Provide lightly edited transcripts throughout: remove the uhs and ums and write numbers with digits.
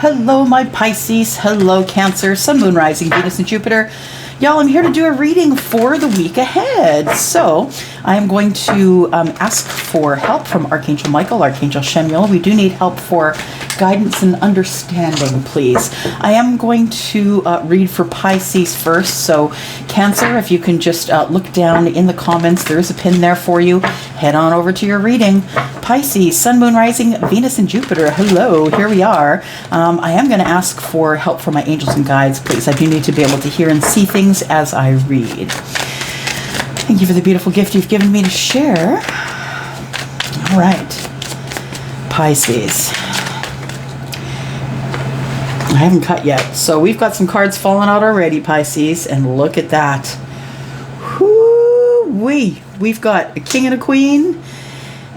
Hello, my Pisces. Hello, Cancer, Sun, Moon, Rising, Venus, and Jupiter. Y'all, I'm here to do a reading for the week ahead. So I'm going to ask for help from Archangel Michael, Archangel Chamuel. We do need help for guidance and understanding, please. I am going to read for Pisces first. So Cancer, if you can just look down in the comments, there is a pin there for you. Head on over to your reading. Pisces, Sun, Moon, Rising, Venus, and Jupiter. Hello, here we are. I am going to ask for help from my angels and guides, please. I do need to be able to hear and see things as I read. Thank you for the beautiful gift you've given me to share. All right, Pisces. I haven't cut yet, so we've got some cards falling out already, Pisces, and look at that. Whoo-wee. We've got a king and a queen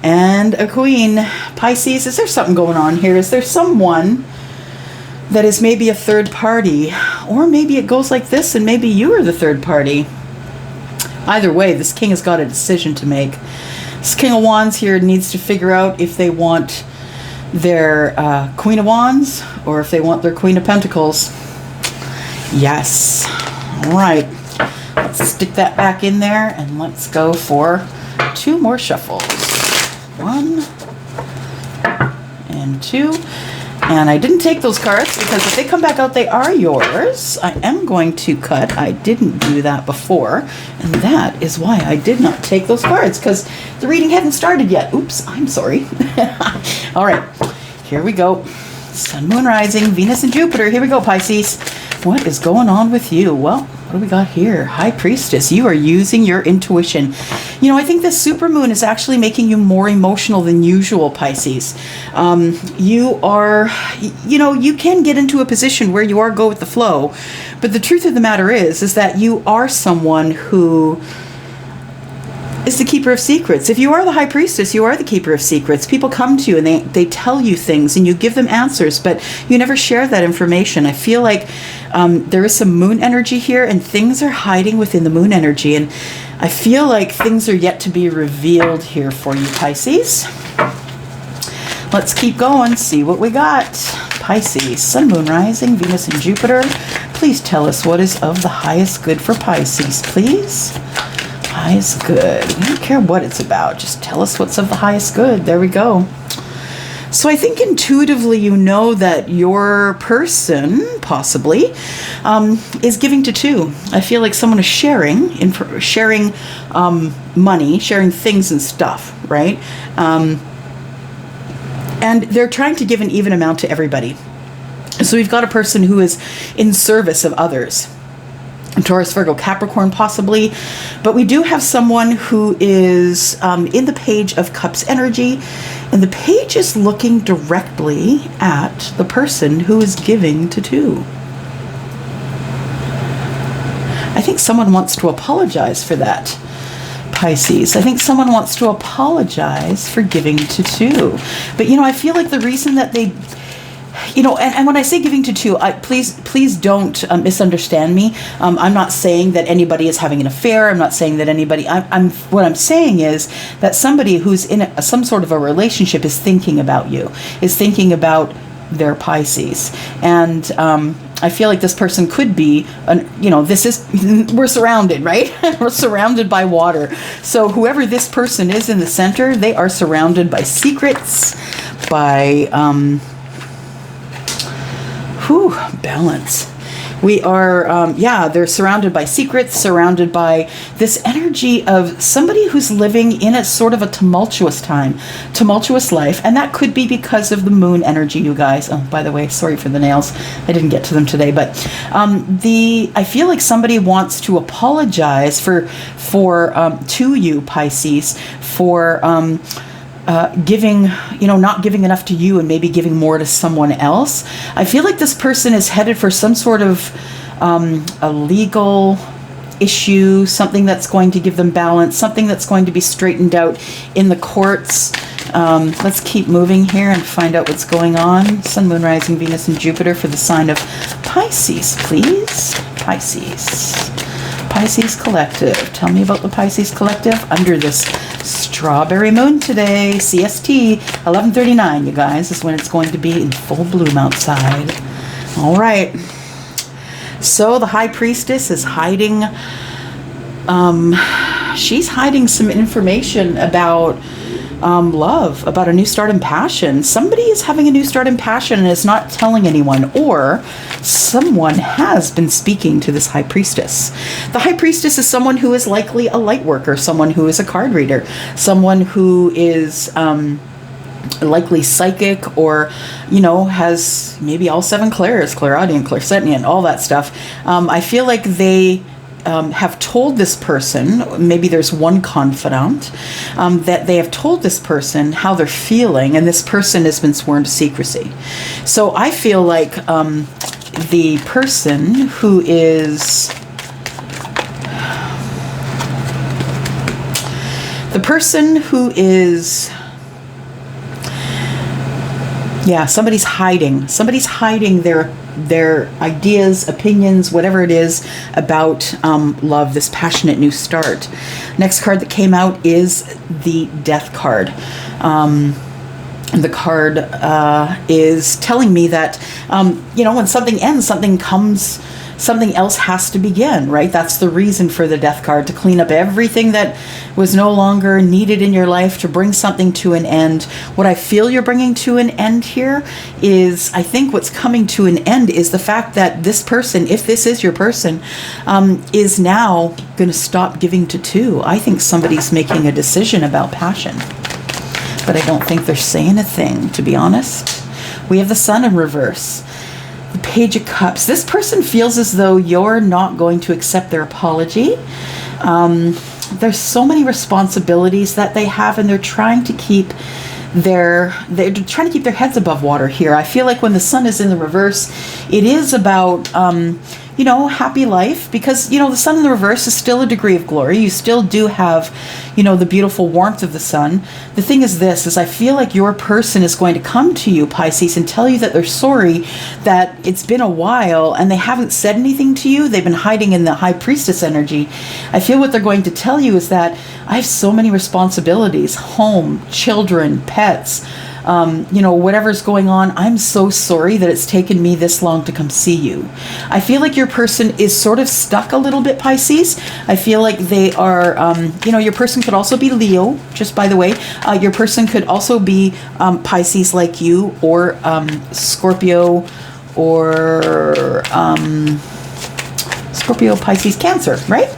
and a queen. Pisces, is there something going on here? Is there someone that is maybe a third party? Or maybe it goes like this and maybe you are the third party. Either way, this king has got a decision to make. This King of Wands here needs to figure out if they want their Queen of Wands or if they want their Queen of Pentacles. Yes. All right. Let's stick that back in there and let's go for 2 more shuffles. 1 and 2. And I didn't take those cards because if they come back out, they are yours. I am going to cut. I didn't do that before. And that is why I did not take those cards, because the reading hadn't started yet. Oops, I'm sorry. All right, here we go. Sun, Moon, Rising, Venus, and Jupiter. Here we go, Pisces. What is going on with you? Well, what do we got here? High Priestess, you are using your intuition. You know, I think this supermoon is actually making you more emotional than usual, Pisces. You are, you know, you can get into a position where you are go with the flow, but the truth of the matter is that you are someone who is the keeper of secrets. If you are the High Priestess, you are the keeper of secrets. People come to you and they tell you things and you give them answers, but you never share that information. I feel like there is some moon energy here and things are hiding within the moon energy, and I feel like things are yet to be revealed here for you, Pisces. Let's keep going, see what we got. Pisces, Sun, Moon, Rising, Venus, and Jupiter. Please tell us what is of the highest good for Pisces, please. Highest good. We don't care what it's about. Just tell us what's of the highest good. There we go. So I think intuitively you know that your person, possibly, is giving to 2. I feel like someone is sharing money, sharing things and stuff, right? And they're trying to give an even amount to everybody. So we've got a person who is in service of others. Taurus, Virgo, Capricorn, possibly. But we do have someone who is in the Page of Cups energy, and the page is looking directly at the person who is giving to 2. I think someone wants to apologize for that, Pisces. I think someone wants to apologize for giving to 2. But, you know, I feel like the reason that they... You know, and when I say giving to 2, please don't misunderstand me. I'm not saying that anybody is having an affair. I'm not saying that anybody. What I'm saying is that somebody who's in some sort of a relationship is thinking about you, is thinking about their Pisces, and I feel like this person could be, you know, we're surrounded, right? We're surrounded by water. So whoever this person is in the center, they are surrounded by secrets, by balance. We are, they're surrounded by secrets, surrounded by this energy of somebody who's living in a sort of a tumultuous time, tumultuous life. And that could be because of the moon energy, you guys. Oh, by the way, sorry for the nails. I didn't get to them today. But I feel like somebody wants to apologize to you, Pisces, for giving, you know, not giving enough to you and maybe giving more to someone else. I feel like this person is headed for some sort of a legal issue, something that's going to give them balance, something that's going to be straightened out in the courts. Let's keep moving here and find out what's going on. Sun, Moon, Rising, Venus, and Jupiter for the sign of Pisces, please. Pisces Collective. Tell me about the Pisces Collective under this strawberry moon today. CST 11:39, you guys, is when it's going to be in full bloom outside. All right. So the High Priestess is hiding. She's hiding some information about love, about a new start in passion. Somebody is having a new start in passion and is not telling anyone, or someone has been speaking to this High Priestess. The High Priestess is someone who is likely a light worker, someone who is a card reader, someone who is likely psychic, or, you know, has maybe all 7 clairs, clairaudient, clairsentient, all that stuff. I feel like they have told this person, maybe there's one confidant, that they have told this person how they're feeling, and this person has been sworn to secrecy. So I feel like the person who is... Yeah, somebody's hiding. Somebody's hiding their ideas, opinions, whatever it is about love, this passionate new start. Next card that came out is the Death card. The card is telling me that, you know, when something ends, something else has to begin, right? That's the reason for the Death card, to clean up everything that was no longer needed in your life, to bring something to an end. What I feel you're bringing to an end here is, I think what's coming to an end is the fact that this person, if this is your person, is now going to stop giving to 2. I think somebody's making a decision about passion, but I don't think they're saying a thing, to be honest. We have the Sun in reverse. The Page of Cups. This person feels as though you're not going to accept their apology. There's so many responsibilities that they have, and they're trying to keep their heads above water here. I feel like when the Sun is in the reverse, it is about you know, happy life, because, you know, the Sun in the reverse is still a degree of glory. You still do have, you know, the beautiful warmth of the sun. The thing is this, is I feel like your person is going to come to you, Pisces, and tell you that they're sorry, that it's been a while and they haven't said anything to you. They've been hiding in the High Priestess energy. I feel what they're going to tell you is that I have so many responsibilities, home, children, pets, you know, whatever's going on. I'm so sorry that it's taken me this long to come see you. I feel like your person is sort of stuck a little bit, Pisces. I feel like they are, you know, your person could also be Leo, just by the way. Your person could also be Pisces like you, or Scorpio, or Scorpio, Pisces, Cancer, right?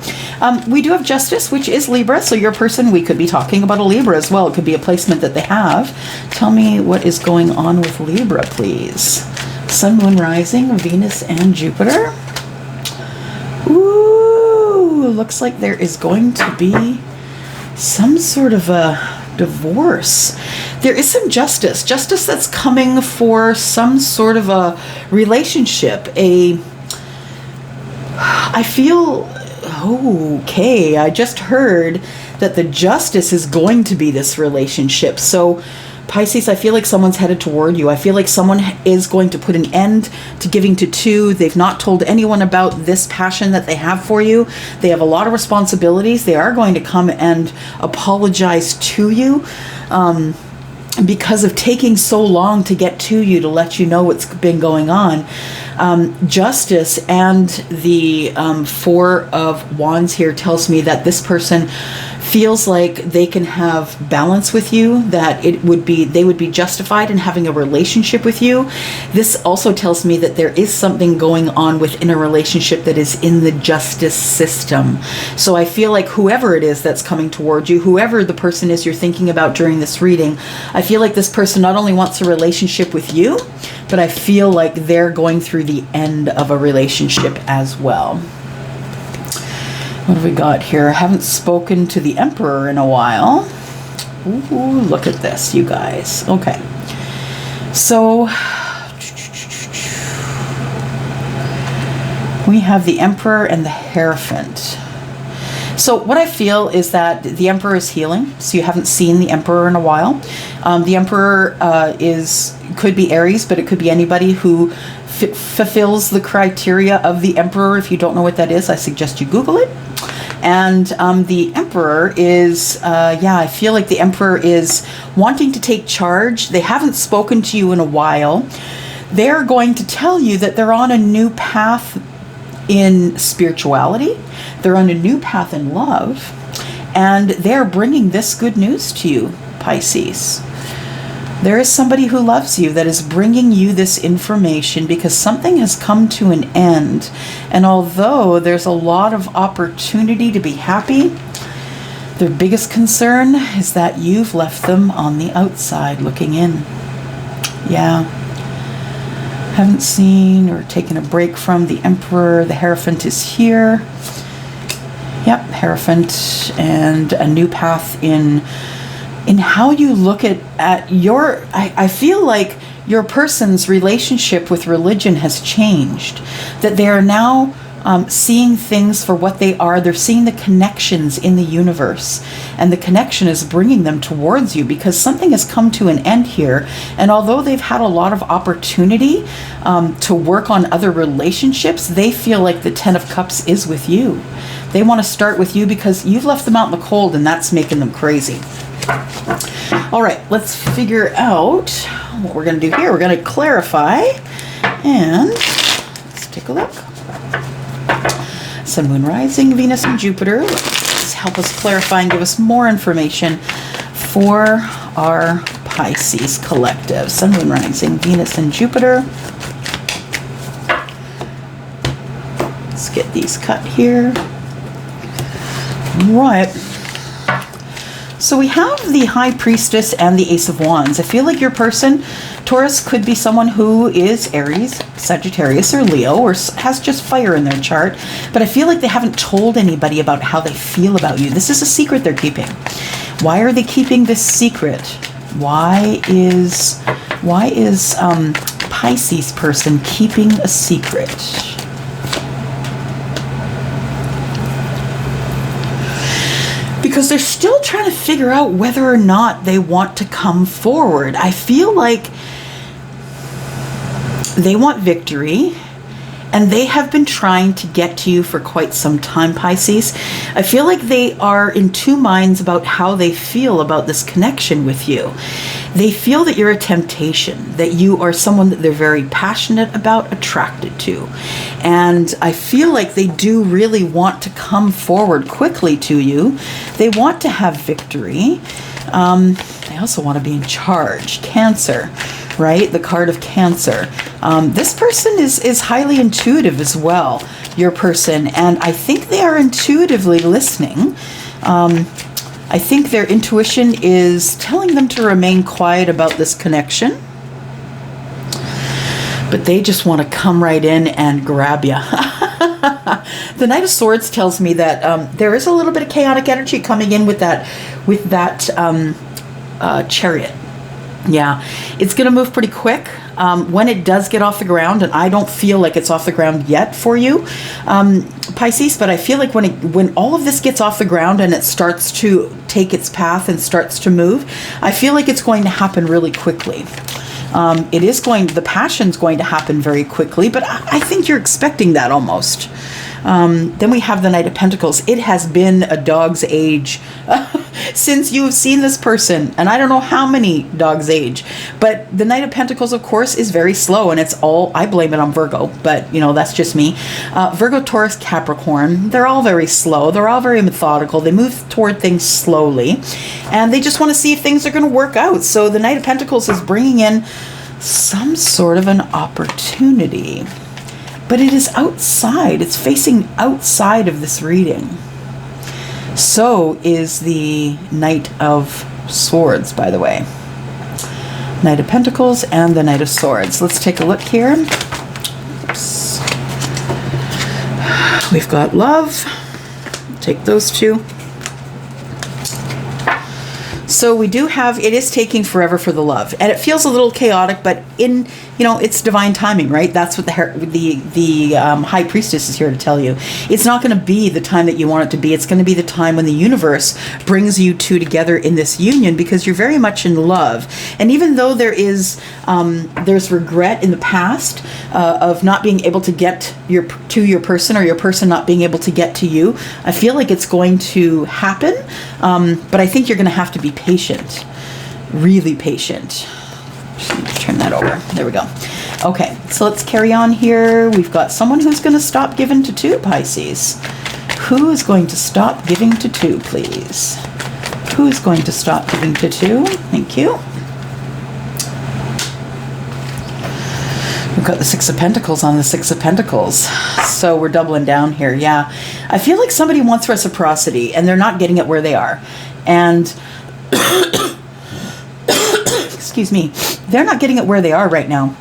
We do have Justice, which is Libra, so your person, we could be talking about a Libra as well. It could be a placement that they have. Tell me what is going on with Libra, please. Sun, Moon, Rising, Venus, and Jupiter. Ooh, looks like there is going to be some sort of a divorce. There is some justice that's coming for some sort of a relationship. I feel... Okay, I just heard that the Justice is going to be this relationship. So, Pisces, I feel like someone's headed toward you. I feel like someone is going to put an end to giving to 2. They've not told anyone about this passion that they have for you. They have a lot of responsibilities. They are going to come and apologize to you. Because of taking so long to get to you, to let you know what's been going on. Justice and the 4 of Wands here tells me that this person feels like they can have balance with you, that they would be justified in having a relationship with you. This also tells me that there is something going on within a relationship that is in the justice system. So I feel like whoever it is that's coming toward you, whoever the person is you're thinking about during this reading, I feel like this person not only wants a relationship with you, but I feel like they're going through the end of a relationship as well. What have we got here? I haven't spoken to the Emperor in a while. Ooh, look at this, you guys. Okay. So, we have the Emperor and the Hierophant. So what I feel is that the Emperor is healing. So you haven't seen the Emperor in a while. The Emperor could be Aries, but it could be anybody who fulfills the criteria of the Emperor. If you don't know what that is, I suggest you Google it. And the Emperor is, yeah, I feel like the Emperor is wanting to take charge. They haven't spoken to you in a while. They're going to tell you that they're on a new path in spirituality. They're on a new path in love. And they're bringing this good news to you, Pisces. There is somebody who loves you that is bringing you this information because something has come to an end. And although there's a lot of opportunity to be happy, their biggest concern is that you've left them on the outside looking in. Yeah. Haven't seen or taken a break from the Emperor. The Hierophant is here. Yep, Hierophant, and a new path in how you look at your, I feel like your person's relationship with religion has changed. That they are now seeing things for what they are. They're seeing the connections in the universe. And the connection is bringing them towards you because something has come to an end here. And although they've had a lot of opportunity to work on other relationships, they feel like the Ten of Cups is with you. They want to start with you because you've left them out in the cold and that's making them crazy. All right, let's figure out what we're going to do here. We're going to clarify and let's take a look. Sun, Moon, Rising, Venus, and Jupiter. Let's help us clarify and give us more information for our Pisces collective. Sun, Moon, Rising, Venus, and Jupiter. Let's get these cut here. Right. So we have the High Priestess and the Ace of Wands. I feel like your person, Taurus, could be someone who is Aries, Sagittarius, or Leo, or has just fire in their chart. But I feel like they haven't told anybody about how they feel about you. This is a secret they're keeping. Why are they keeping this secret? Why is Pisces person keeping a secret? Because they're still trying to figure out whether or not they want to come forward. I feel like they want victory, and they have been trying to get to you for quite some time, Pisces. I feel like they are in two minds about how they feel about this connection with you. They feel that you're a temptation, that you are someone that they're very passionate about, attracted to. And I feel like they do really want to come forward quickly to you. They want to have victory. They also want to be in charge. Cancer, right? The card of Cancer. This person is highly intuitive as well, your person. And I think they are intuitively listening. I think their intuition is telling them to remain quiet about this connection. But they just want to come right in and grab you. The Knight of Swords tells me that there is a little bit of chaotic energy coming in with that chariot. Yeah, it's going to move pretty quick. When it does get off the ground, and I don't feel like it's off the ground yet for you, Pisces, but I feel like when all of this gets off the ground and it starts to take its path and starts to move, I feel like it's going to happen really quickly. The passion's going to happen very quickly, but I think you're expecting that almost. Then we have the Knight of Pentacles. It has been a dog's age since you have seen this person, and I don't know how many dog's age, but the Knight of Pentacles, of course, is very slow, and I blame it on Virgo, but that's just me. Virgo, Taurus, Capricorn, they're all very slow. They're all very methodical. They move toward things slowly, and they just want to see if things are going to work out. So the Knight of Pentacles is bringing in some sort of an opportunity. But it is outside. It's facing outside of this reading. So is the Knight of Swords, by the way. Knight of Pentacles and the Knight of Swords. Let's take a look here. Oops. We've got love. Take those two. So we do have, it is taking forever for the love, and it feels a little chaotic, but in, it's divine timing, right? That's what the High Priestess is here to tell you. It's not going to be the time that you want it to be. It's going to be the time when the universe brings you two together in this union, because you're very much in love. And even though there's regret in the past of not being able to get to your person, or your person not being able to get to you, I feel like it's going to happen, but I think you're going to have to be patient, really patient. Just need to turn that over. There we go. Okay, so let's carry on here. We've got someone who's going to stop giving to two, Pisces. Who is going to stop giving to two, please? Who's going to stop giving to two? Thank you. We've got the Six of Pentacles on the Six of Pentacles. So we're doubling down here. Yeah. I feel like somebody wants reciprocity and they're not getting it where they are. And excuse me, they're not getting it where they are right now.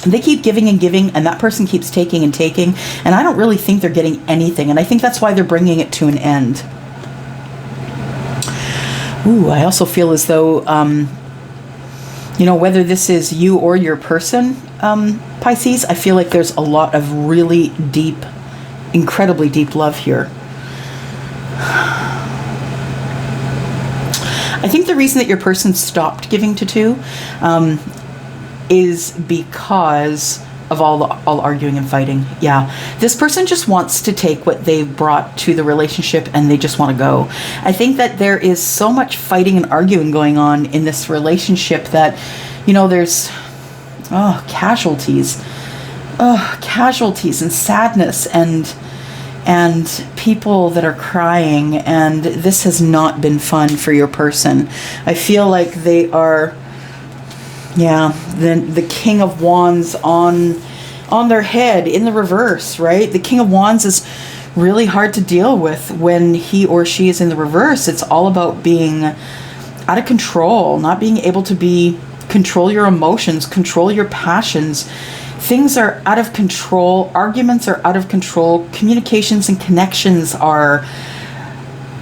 They keep giving and giving, and that person keeps taking and taking, and I don't really think they're getting anything, and I think that's why they're bringing it to an end. Ooh, I also feel as though, whether this is you or your person, Pisces, I feel like there's a lot of really deep, incredibly deep love here. I think the reason that your person stopped giving to two is because of all arguing and fighting. Yeah, this person just wants to take what they've brought to the relationship and they just want to go. I think that there is so much fighting and arguing going on in this relationship that, there's casualties and sadness and people that are crying, and this has not been fun for your person. I feel like they are, the King of Wands on their head in the reverse, right? The King of Wands is really hard to deal with when he or she is in the reverse. It's all about being out of control, not being able to control your emotions, control your passions. Things are out of control. Arguments are out of control. Communications and connections are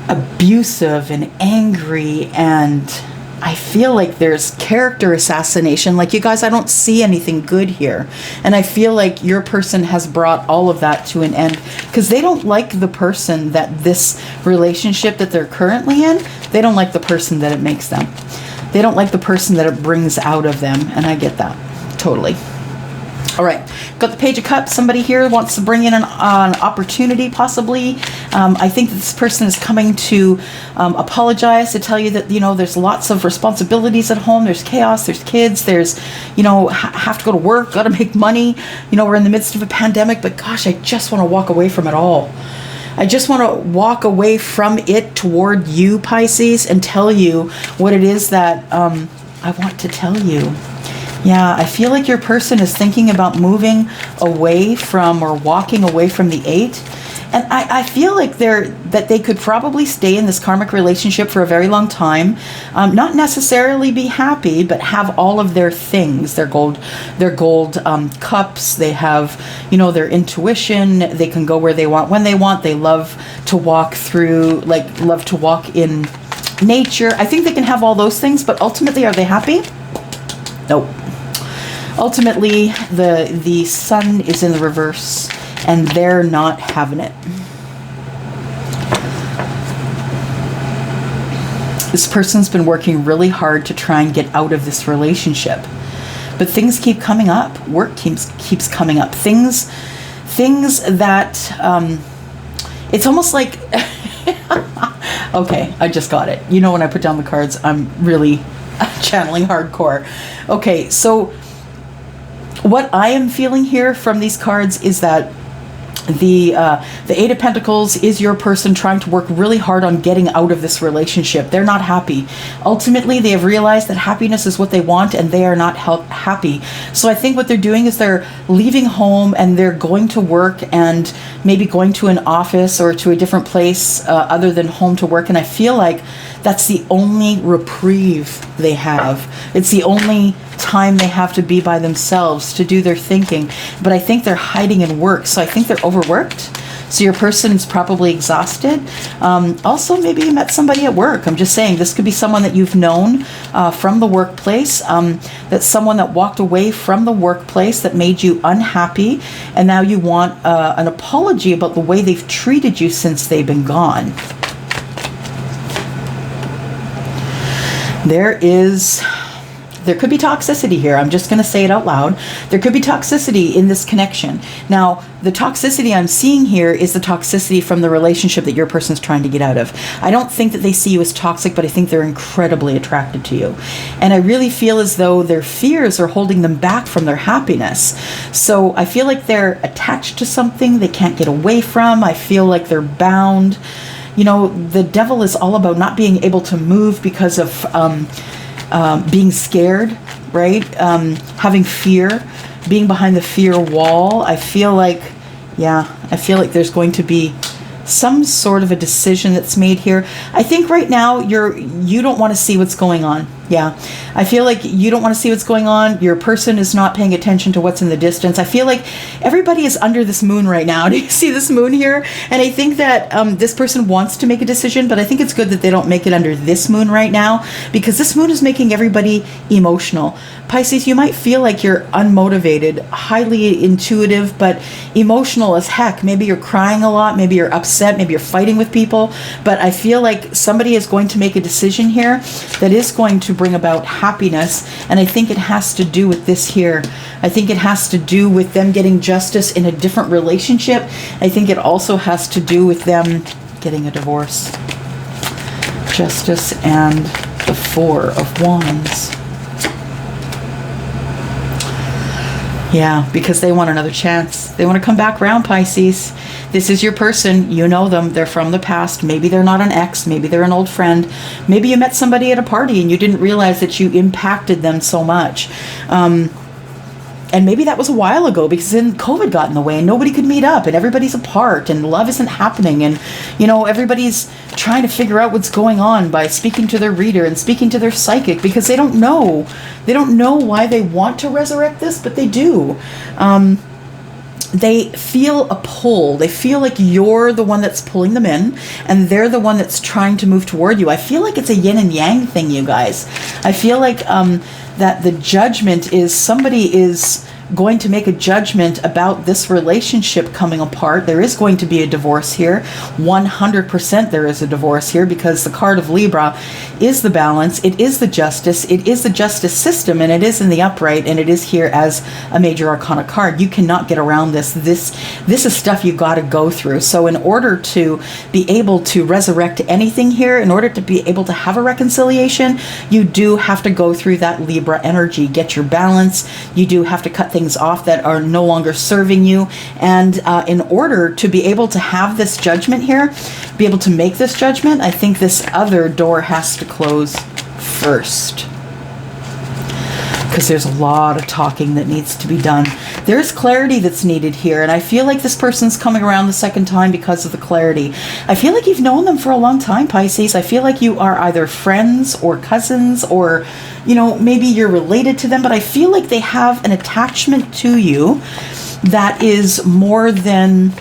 abusive and angry, and I feel like there's character assassination. Like, you guys, I don't see anything good here. And I feel like your person has brought all of that to an end because they don't like the person that this relationship that they're currently in, they don't like the person that it makes them. They don't like the person that it brings out of them. And I get that. Totally. All right, got the Page of Cups. Somebody here wants to bring in an opportunity, possibly. I think that this person is coming to apologize, to tell you that, there's lots of responsibilities at home. There's chaos, there's kids, there's, have to go to work, got to make money. We're in the midst of a pandemic, but gosh, I just want to walk away from it all. I just want to walk away from it toward you, Pisces, and tell you what it is that I want to tell you. Yeah, I feel like your person is thinking about moving away from or walking away from the 8. And I feel like they could probably stay in this karmic relationship for a very long time, not necessarily be happy, but have all of their things, their gold cups. They have, their intuition. They can go where they want, when they want. They love to walk love to walk in nature. I think they can have all those things, but ultimately, are they happy? Nope. Ultimately, the sun is in the reverse, and they're not having it. This person's been working really hard to try and get out of this relationship, but things keep coming up. Work keeps coming up. Things that it's almost like okay, I just got it. When I put down the cards, I'm really channeling hardcore. Okay, so what I am feeling here from these cards is that the 8 of Pentacles is your person trying to work really hard on getting out of this relationship. They're not happy. Ultimately, they have realized that happiness is what they want, and they are not happy. So I think what they're doing is they're leaving home and they're going to work and maybe going to an office or to a different place other than home to work. And I feel like that's the only reprieve they have. It's the only time they have to be by themselves to do their thinking. But I think they're hiding in work. So I think they're overworked. So your person's probably exhausted. Also, maybe you met somebody at work. I'm just saying, this could be someone that you've known from the workplace. That's someone that walked away from the workplace that made you unhappy, and now you want an apology about the way they've treated you since they've been gone. There could be toxicity here. I'm just going to say it out loud. There could be toxicity in this connection. Now, the toxicity I'm seeing here is the toxicity from the relationship that your person's trying to get out of. I don't think that they see you as toxic, but I think they're incredibly attracted to you. And I really feel as though their fears are holding them back from their happiness. So I feel like they're attached to something they can't get away from. I feel like they're bound. You know, the devil is all about not being able to move because of being scared, right? Having fear, being behind the fear wall. I feel like there's going to be some sort of a decision that's made here. I think right now you don't want to see what's going on. Yeah, I feel like you don't want to see what's going on. Your person is not paying attention to what's in the distance. I feel like everybody is under this moon right now. Do you see this moon here? And I think that this person wants to make a decision, but I think it's good that they don't make it under this moon right now, because this moon is making everybody emotional. Pisces, you might feel like you're unmotivated, highly intuitive, but emotional as heck. Maybe you're crying a lot. Maybe you're upset. Maybe you're fighting with people. But I feel like somebody is going to make a decision here that is going to bring about happiness, and I think it has to do with this here. I think it has to do with them getting justice in a different relationship. I think it also has to do with them getting a divorce. Justice and the Four of Wands. Yeah, because they want another chance. They want to come back around, Pisces. This is your person. You know them. They're from the past. Maybe they're not an ex. Maybe they're an old friend. Maybe you met somebody at a party and you didn't realize that you impacted them so much. And maybe that was a while ago, because then COVID got in the way and nobody could meet up and everybody's apart and love isn't happening. And, you know, everybody's trying to figure out what's going on by speaking to their reader and speaking to their psychic, because they don't know. They don't know why they want to resurrect this, but they do. They feel a pull. They feel like you're the one that's pulling them in and they're the one that's trying to move toward you. I feel like it's a yin and yang thing, you guys. I feel like that the judgment is somebody is going to make a judgment about this relationship coming apart. There is going to be a divorce here. 100% there is a divorce here, because the card of Libra is the balance. It is the justice. It is the justice system, and it is in the upright, and it is here as a major arcana card. You cannot get around this. This is stuff you got to go through. So in order to be able to resurrect anything here, in order to be able to have a reconciliation, you do have to go through that Libra energy. Get your balance. You do have to cut things off that are no longer serving you. And in order to be able to have this judgment here, be able to make this judgment, I think this other door has to close first. Because there's a lot of talking that needs to be done. There's clarity that's needed here, and I feel like this person's coming around the second time because of the clarity. I feel like you've known them for a long time, Pisces. I feel like you are either friends or cousins, or, you know, maybe you're related to them, but I feel like they have an attachment to you that is more than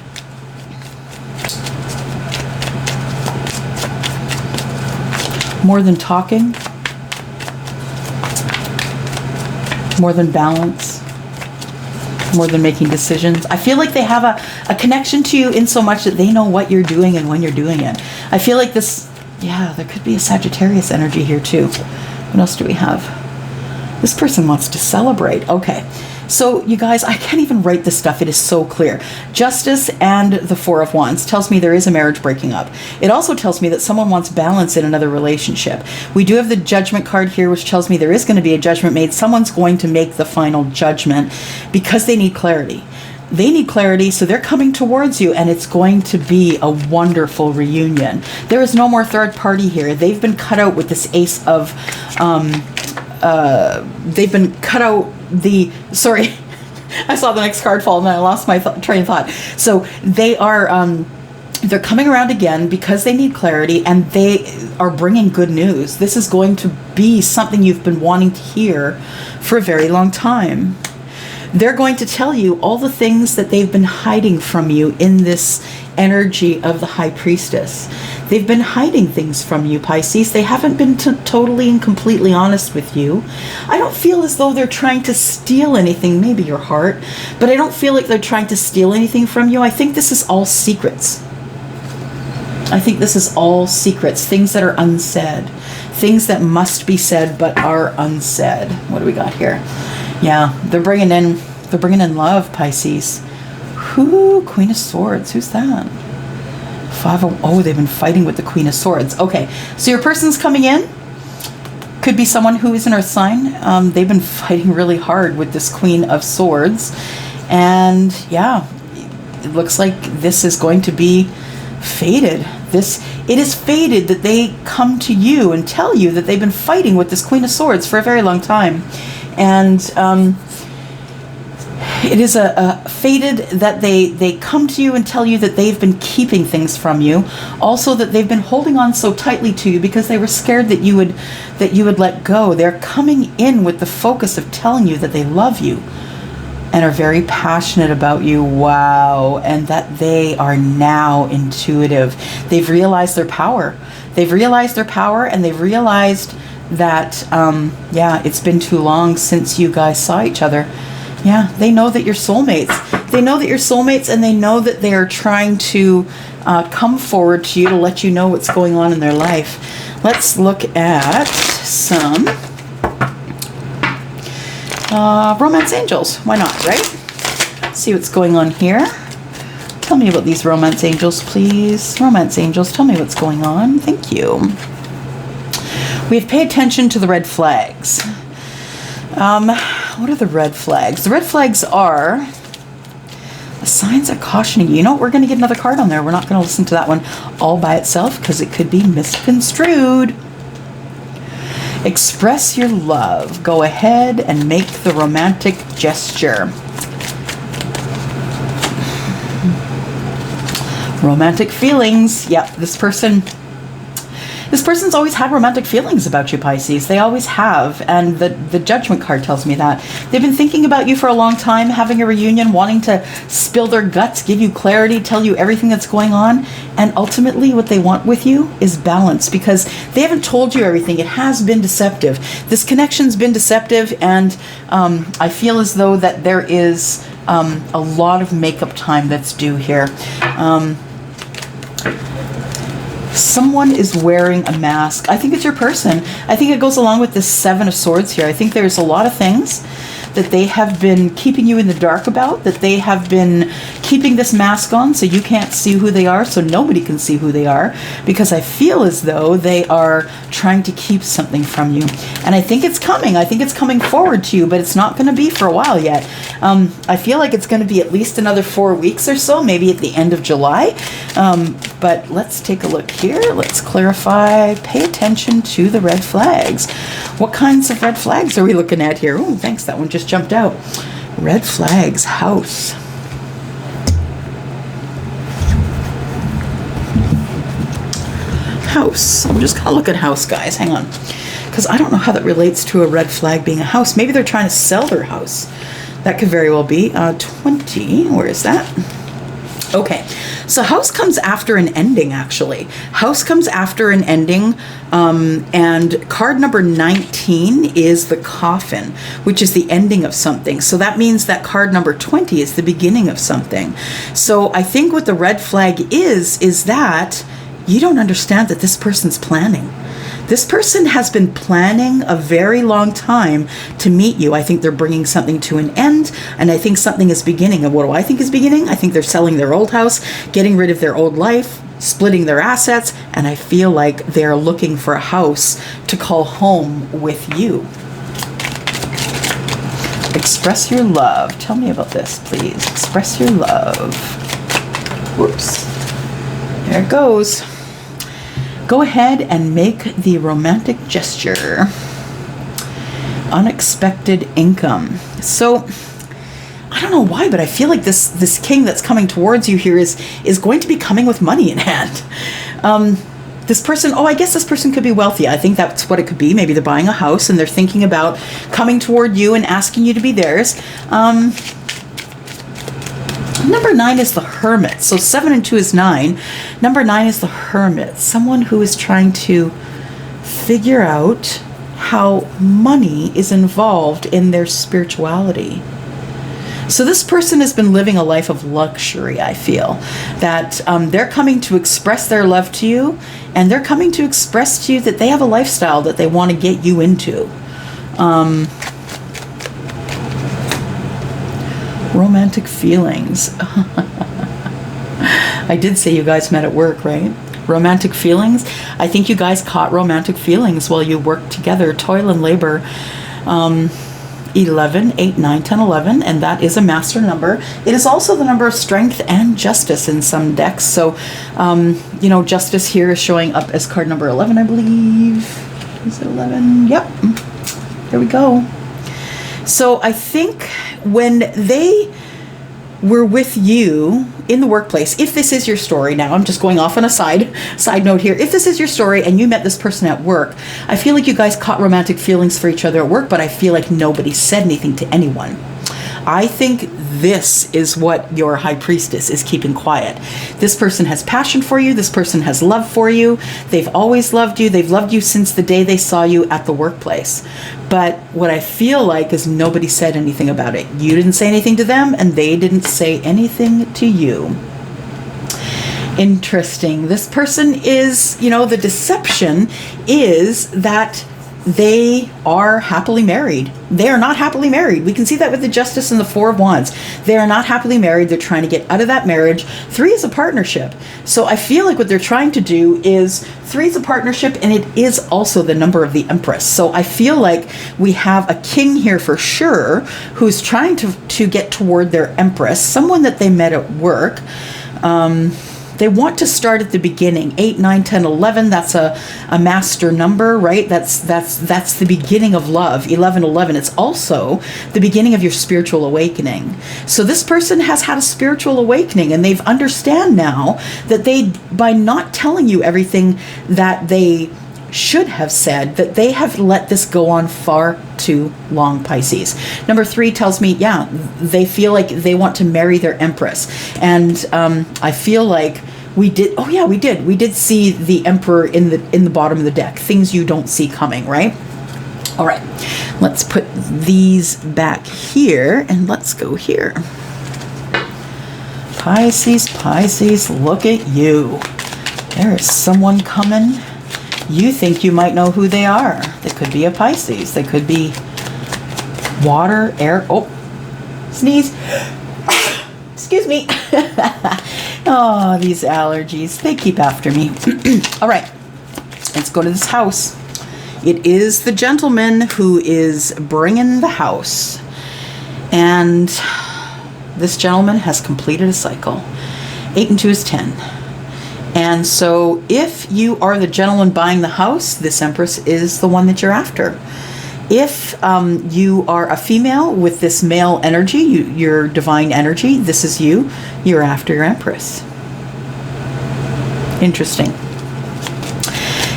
talking, more than balance, more than making decisions. I feel like they have a connection to you in so much that they know what you're doing and when you're doing it. I feel like this, yeah, there could be a Sagittarius energy here too. What else do we have? This person wants to celebrate. Okay. So you guys, I can't even write this stuff. It is so clear. Justice and the Four of Wands tells me there is a marriage breaking up. It also tells me that someone wants balance in another relationship. We do have the Judgment card here, which tells me there is going to be a judgment made. Someone's going to make the final judgment because they need clarity. They need clarity, so they're coming towards you, and it's going to be a wonderful reunion. There is no more third party here. They've been cut out with this Ace of... they've been cut out sorry, I saw the next card fall and then I lost my train of thought. So they are, they're coming around again because they need clarity, and they are bringing good news. This is going to be something you've been wanting to hear for a very long time. They're going to tell you all the things that they've been hiding from you in this energy of the High Priestess. They've been hiding things from you, Pisces. They haven't been totally and completely honest with you. I don't feel as though they're trying to steal anything, maybe your heart, but I don't feel like they're trying to steal anything from you. I think this is all secrets. I think this is all secrets, things that are unsaid, things that must be said but are unsaid. What do we got here? Yeah, they're bringing in love, Pisces. Queen of Swords. Who's that? Oh, they've been fighting with the Queen of Swords. Okay, so your person's coming in. Could be someone who is an earth sign. They've been fighting really hard with this Queen of Swords. And yeah, it looks like this is going to be fated. It is fated that they come to you and tell you that they've been fighting with this Queen of Swords for a very long time. And it is fated that they come to you and tell you that they've been keeping things from you. Also that they've been holding on so tightly to you because they were scared that you would let go. They're coming in with the focus of telling you that they love you and are very passionate about you. Wow. And that they are now intuitive. They've realized their power. They've realized their power, and they've realized that, yeah, it's been too long since you guys saw each other. Yeah, they know that you're soulmates. They know that you're soulmates, and they know that they are trying to come forward to you to let you know what's going on in their life. Let's look at some romance angels. Why not, right? See what's going on here. Tell me about these romance angels, please. Romance angels, tell me what's going on. Thank you. We have pay attention to the red flags. What are the red flags? The red flags are the signs are cautioning you. You know what? We're going to get another card on there. We're not going to listen to that one all by itself because it could be misconstrued. Express your love. Go ahead and make the romantic gesture. Romantic feelings. Yep, this person's always had romantic feelings about you, Pisces. They always have. And the Judgment card tells me that. They've been thinking about you for a long time, having a reunion, wanting to spill their guts, give you clarity, tell you everything that's going on. And ultimately what they want with you is balance, because they haven't told you everything. It has been deceptive. This connection's been deceptive, and I feel as though that there is a lot of makeup time that's due here. Someone is wearing a mask. I think it's your person. I think it goes along with this Seven of Swords here. I think there's a lot of things that they have been keeping you in the dark about, that they have been keeping this mask on so you can't see who they are, so nobody can see who they are, because I feel as though they are trying to keep something from you. And I think it's coming. I think it's coming forward to you, but it's not going to be for a while yet. I feel like it's going to be at least another 4 weeks or so, maybe at the end of July. But let's take a look here. Let's clarify. Pay attention to the red flags. What kinds of red flags are we looking at here? Oh, thanks. That one just jumped out. Red flags. House. House. I'm just going to look at house, guys. Hang on. Because I don't know how that relates to a red flag being a house. Maybe they're trying to sell their house. That could very well be. 20. Where is that? Okay, so house comes after an ending, actually. House comes after an ending, and card number 19 is the coffin, which is the ending of something. So that means that card number 20 is the beginning of something. So I think what the red flag is that you don't understand that this person's planning. This person has been planning a very long time to meet you. I think they're bringing something to an end, and I think something is beginning. And what do I think is beginning? I think they're selling their old house, getting rid of their old life, splitting their assets, and I feel like they're looking for a house to call home with you. Express your love. Tell me about this, please. Express your love. Whoops. There it goes. Go ahead and make the romantic gesture. Unexpected income. So, I don't know why, but I feel like this king that's coming towards you here is going to be coming with money in hand. this person, oh, I guess this person could be wealthy. I think that's what it could be. Maybe they're buying a house and they're thinking about coming toward you and asking you to be theirs. Number 9 is the Hermit. So 7 and 2 is 9. Number 9 is the Hermit. Someone who is trying to figure out how money is involved in their spirituality. So this person has been living a life of luxury, I feel. That they're coming to express their love to you, and they're coming to express to you that they have a lifestyle that they want to get you into. Romantic feelings. I did say you guys met at work, right? Romantic feelings. I think you guys caught romantic feelings while you worked together. Toil and labor. 11, 8, 9, 10, 11, and that is a master number. It is also the number of strength and justice in some decks. So, you know, justice here is showing up as card number 11, I believe. Is it 11? Yep. There we go. So I think when they were with you in the workplace, if this is your story now, I'm just going off on a side note here. If this is your story and you met this person at work, I feel like you guys caught romantic feelings for each other at work, but I feel like nobody said anything to anyone. I think this is what your high priestess is keeping quiet. This person has passion for you. This person has love for you. They've always loved you. They've loved you since the day they saw you at the workplace. But what I feel like is nobody said anything about it. You didn't say anything to them, and they didn't say anything to you. Interesting. This person is, you know, the deception is that they are happily married. They are not happily married. We can see that with the Justice and the Four of Wands. They are not happily married. They're trying to get out of that marriage. 3 is a partnership. So I feel like what they're trying to do is 3 is a partnership, and it is also the number of the Empress. So I feel like we have a king here for sure who's trying to get toward their Empress, someone that they met at work. They want to start at the beginning. 8, 9, 10, 11, that's a master number, right? That's the beginning of love. 11, 11, it's also the beginning of your spiritual awakening. So this person has had a spiritual awakening, and they've understand now that they, by not telling you everything that they should have said, that they have let this go on far too long, Pisces. Number 3 tells me, yeah, they feel like they want to marry their Empress. And I feel like we did, oh yeah, we did see the Emperor in the bottom of the deck. Things you don't see coming, right? All right, let's put these back here, and let's go here. Pisces, look at you. There is someone coming. You think you might know who they are. They could be a Pisces. They could be water, air. Oh, sneeze. Excuse me. Oh, these allergies. They keep after me. All right. Let's go to this house. It is the gentleman who is bringing the house. And this gentleman has completed a cycle. 8 and 2 is 10. And so if you are the gentleman buying the house, this Empress is the one that you're after. If you are a female with this male energy, your divine energy, this is you, you're after your Empress. Interesting.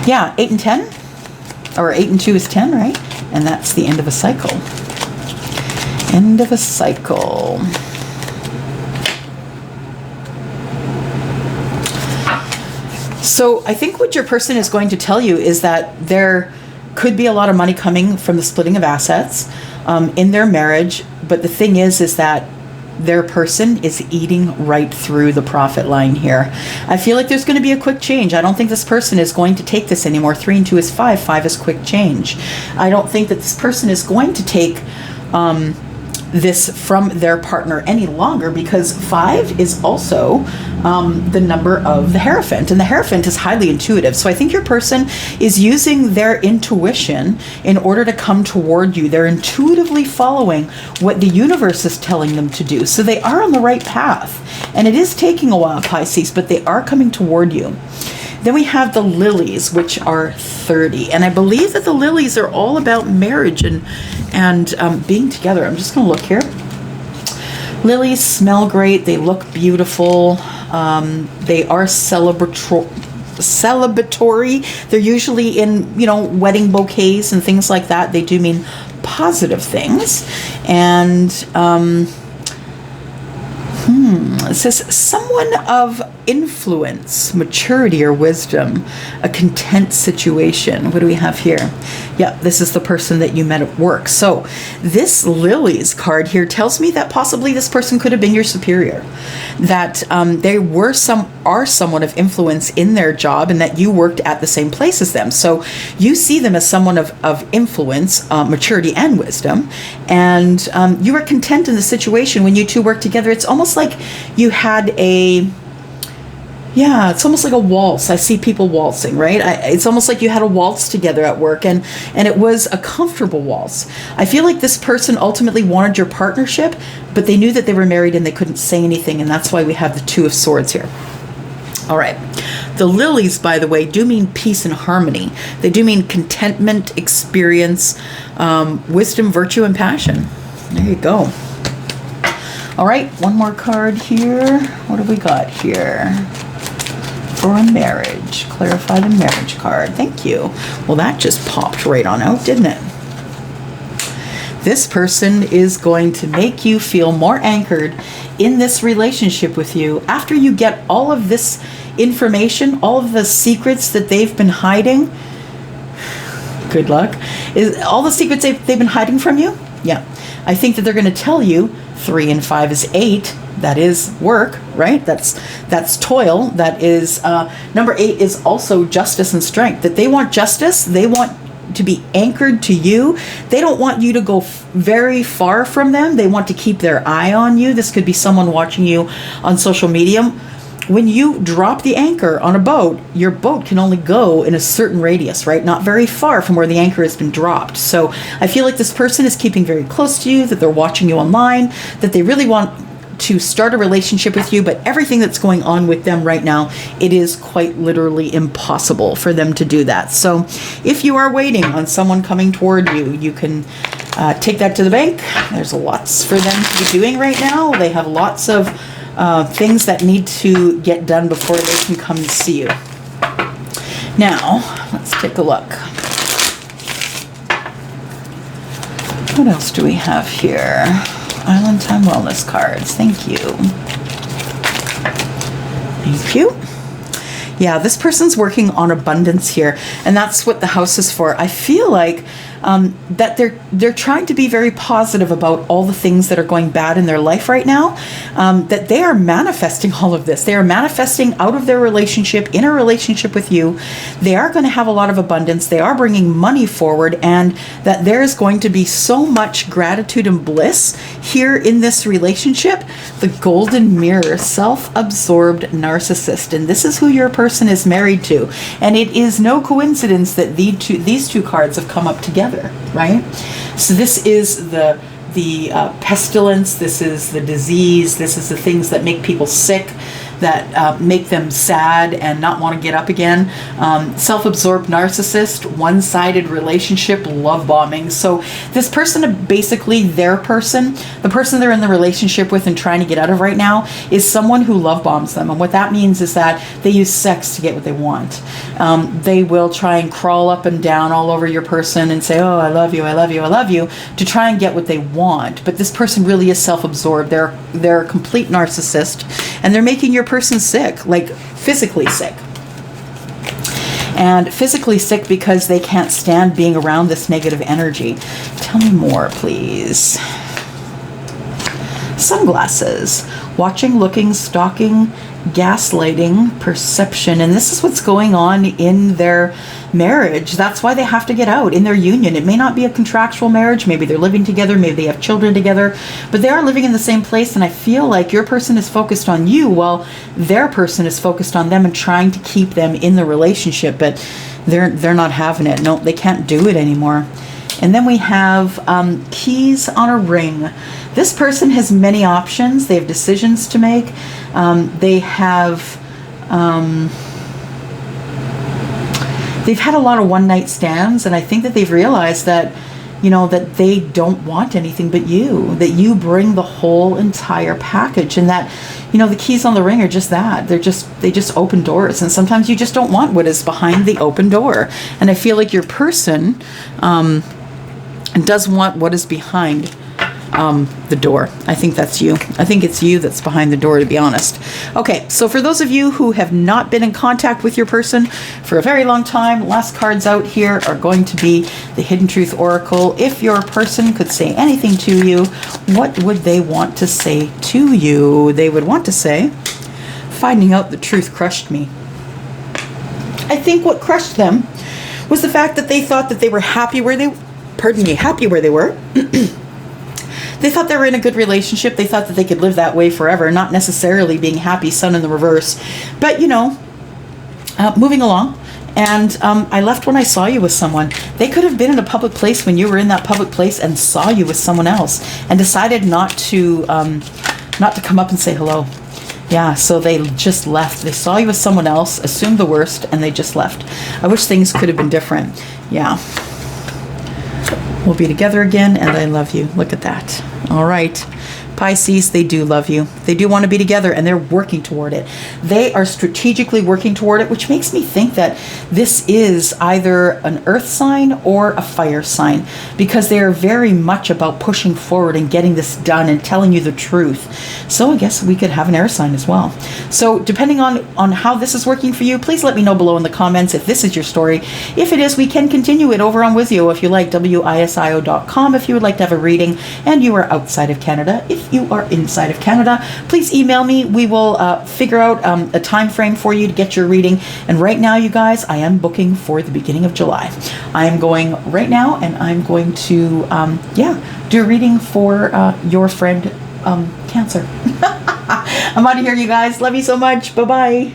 Yeah, 8 and 10, or 8 and 2 is 10, right? And that's the end of a cycle. End of a cycle. So I think what your person is going to tell you is that there could be a lot of money coming from the splitting of assets in their marriage. But the thing is that their person is eating right through the profit line here. I feel like there's going to be a quick change. I don't think this person is going to take this anymore. 3 and 2 is 5. 5 is quick change. I don't think that this person is going to take this from their partner any longer, because 5 is also the number of the Hierophant, and the Hierophant is highly intuitive. So I think your person is using their intuition in order to come toward you. They're intuitively following what the universe is telling them to do. So they are on the right path, and it is taking a while, Pisces, but they are coming toward you. Then we have the lilies, which are 30. And I believe that the lilies are all about marriage and being together. I'm just going to look here. Lilies smell great. They look beautiful. They are celebratory. celebratory. They're usually in, wedding bouquets and things like that. They do mean positive things. And it says someone of influence, maturity, or wisdom, a content situation. What do we have here? Yeah, this is the person that you met at work. So this Lily's card here tells me that possibly this person could have been your superior, that they are someone of influence in their job, and that you worked at the same place as them. So you see them as someone of influence, maturity, and wisdom, and you were content in the situation when you two worked together. It's almost like you had it's almost like a waltz. I see people waltzing, right? It's almost like you had a waltz together at work, and it was a comfortable waltz. I feel like this person ultimately wanted your partnership, but they knew that they were married and they couldn't say anything, and that's why we have the Two of Swords here. All right. The lilies, by the way, do mean peace and harmony. They do mean contentment, experience, wisdom, virtue, and passion. There you go. All right, one more card here. What have we got here? For a marriage. Clarify the marriage card. Thank you. Well, that just popped right on out, didn't it? This person is going to make you feel more anchored in this relationship with you after you get all of this information, all of the secrets that they've been hiding. Good luck. Is all the secrets they've been hiding from you? Yeah. I think that they're going to tell you 3 and 5 is 8. That is work, right? That's toil. That is number 8 is also justice and strength. That they want justice. They want to be anchored to you. They don't want you to go very far from them. They want to keep their eye on you. This could be someone watching you on social media. When you drop the anchor on a boat, your boat can only go in a certain radius, right? Not very far from where the anchor has been dropped. So I feel like this person is keeping very close to you, that they're watching you online, that they really want to start a relationship with you, but everything that's going on with them right now, it is quite literally impossible for them to do that. So if you are waiting on someone coming toward you, you can take that to the bank. There's lots for them to be doing right now. They have lots of things that need to get done before they can come and see you. Now, let's take a look. What else do we have here? Island Time Wellness cards. Thank you. Thank you. Yeah, this person's working on abundance here, and that's what the house is for. I feel like that they're trying to be very positive about all the things that are going bad in their life right now, that they are manifesting all of this. They are manifesting out of their relationship, in a relationship with you. They are going to have a lot of abundance. They are bringing money forward, and that there is going to be so much gratitude and bliss here in this relationship. The golden mirror, self-absorbed narcissist. And this is who your person is married to. And it is no coincidence that these two cards have come up together. Right? So this is the pestilence, this is the disease, this is the things that make people sick, that make them sad and not want to get up again. Self-absorbed narcissist, one-sided relationship, love bombing. So this person, basically their person, the person they're in the relationship with and trying to get out of right now, is someone who love bombs them. And what that means is that they use sex to get what they want. They will try and crawl up and down all over your person and say, oh, I love you, I love you, I love you, to try and get what they want. But this person really is self-absorbed. They're a complete narcissist, and they're making your person sick, like physically sick. And physically sick because they can't stand being around this negative energy. Tell me more, please. Sunglasses. Watching, looking, stalking, gaslighting, perception. And this is what's going on in their marriage. That's why they have to get out in their union. It may not be a contractual marriage. Maybe they're living together. Maybe they have children together. But they are living in the same place. And I feel like your person is focused on you while their person is focused on them and trying to keep them in the relationship. But they're not having it. No, they can't do it anymore. And then we have keys on a ring. This person has many options. They have decisions to make. They've had a lot of one-night stands, and I think that they've realized that, you know, that they don't want anything but you, that you bring the whole entire package, and that, you know, the keys on the ring are just that. They just open doors, and sometimes you just don't want what is behind the open door. And I feel like your person does want what is behind the door. I think that's you. I think it's you that's behind the door, to be honest. Okay, so for those of you who have not been in contact with your person for a very long time, last cards out here are going to be the Hidden Truth Oracle. If your person could say anything to you, what would they want to say to you? They would want to say, finding out the truth crushed me. I think what crushed them was the fact that they thought that they were happy where they, happy where they were. They thought they were in a good relationship. They thought that they could live that way forever, not necessarily being happy, sun in the reverse. But, you know, moving along. And I left when I saw you with someone. They could have been in a public place when you were in that public place and saw you with someone else and decided not to come up and say hello. Yeah, so they just left. They saw you with someone else, assumed the worst, and they just left. I wish things could have been different. Yeah. We'll be together again, and I love you. Look at that. All right. Pisces, they do love you. They do want to be together, and they're working toward it. They are strategically working toward it, which makes me think that this is either an earth sign or a fire sign, because they are very much about pushing forward and getting this done and telling you the truth. So I guess we could have an air sign as well. So depending on how this is working for you, please let me know below in the comments if this is your story. If it is, we can continue it over on WISIO if you like, WISIO.com if you would like to have a reading and you are outside of Canada. If you are inside of Canada, please email me. We will figure out a time frame for you to get your reading. And right now, you guys, I am booking for the beginning of July. I am going right now, and I'm going to do a reading for your friend Cancer. I'm out of here, you guys. Love you so much. Bye-bye.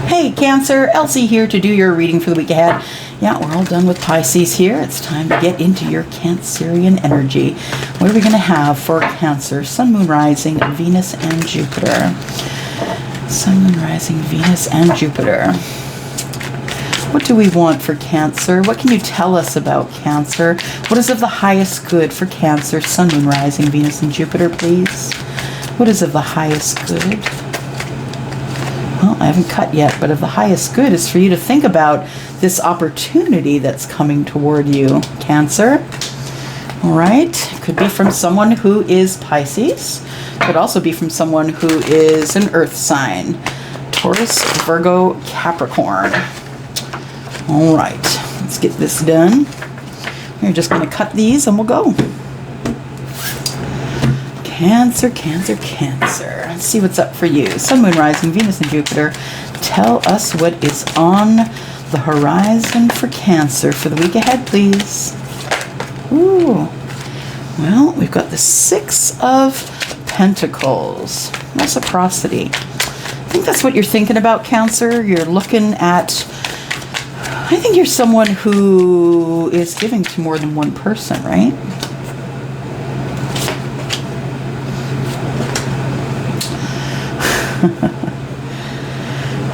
Hey, Cancer, Elsie here to do your reading for the week ahead. Yeah, we're all done with Pisces here. It's time to get into your Cancerian energy. What are we going to have for Cancer? Sun, Moon, Rising, Venus, and Jupiter. Sun, Moon, Rising, Venus, and Jupiter. What do we want for Cancer? What can you tell us about Cancer? What is of the highest good for Cancer? Sun, Moon, Rising, Venus, and Jupiter, please. What is of the highest good? Well, I haven't cut yet, but of the highest good is for you to think about this opportunity that's coming toward you, Cancer. All right. Could be from someone who is Pisces. Could also be from someone who is an earth sign. Taurus, Virgo, Capricorn. All right. Let's get this done. We're just going to cut these and we'll go. Cancer, Cancer, Cancer. Let's see what's up for you. Sun, Moon, Rising, Venus, and Jupiter. Tell us what is on the horizon for Cancer for the week ahead, please. Ooh. Well, we've got the Six of Pentacles. Reciprocity. I think that's what you're thinking about, Cancer. You're looking at... I think you're someone who is giving to more than one person, right?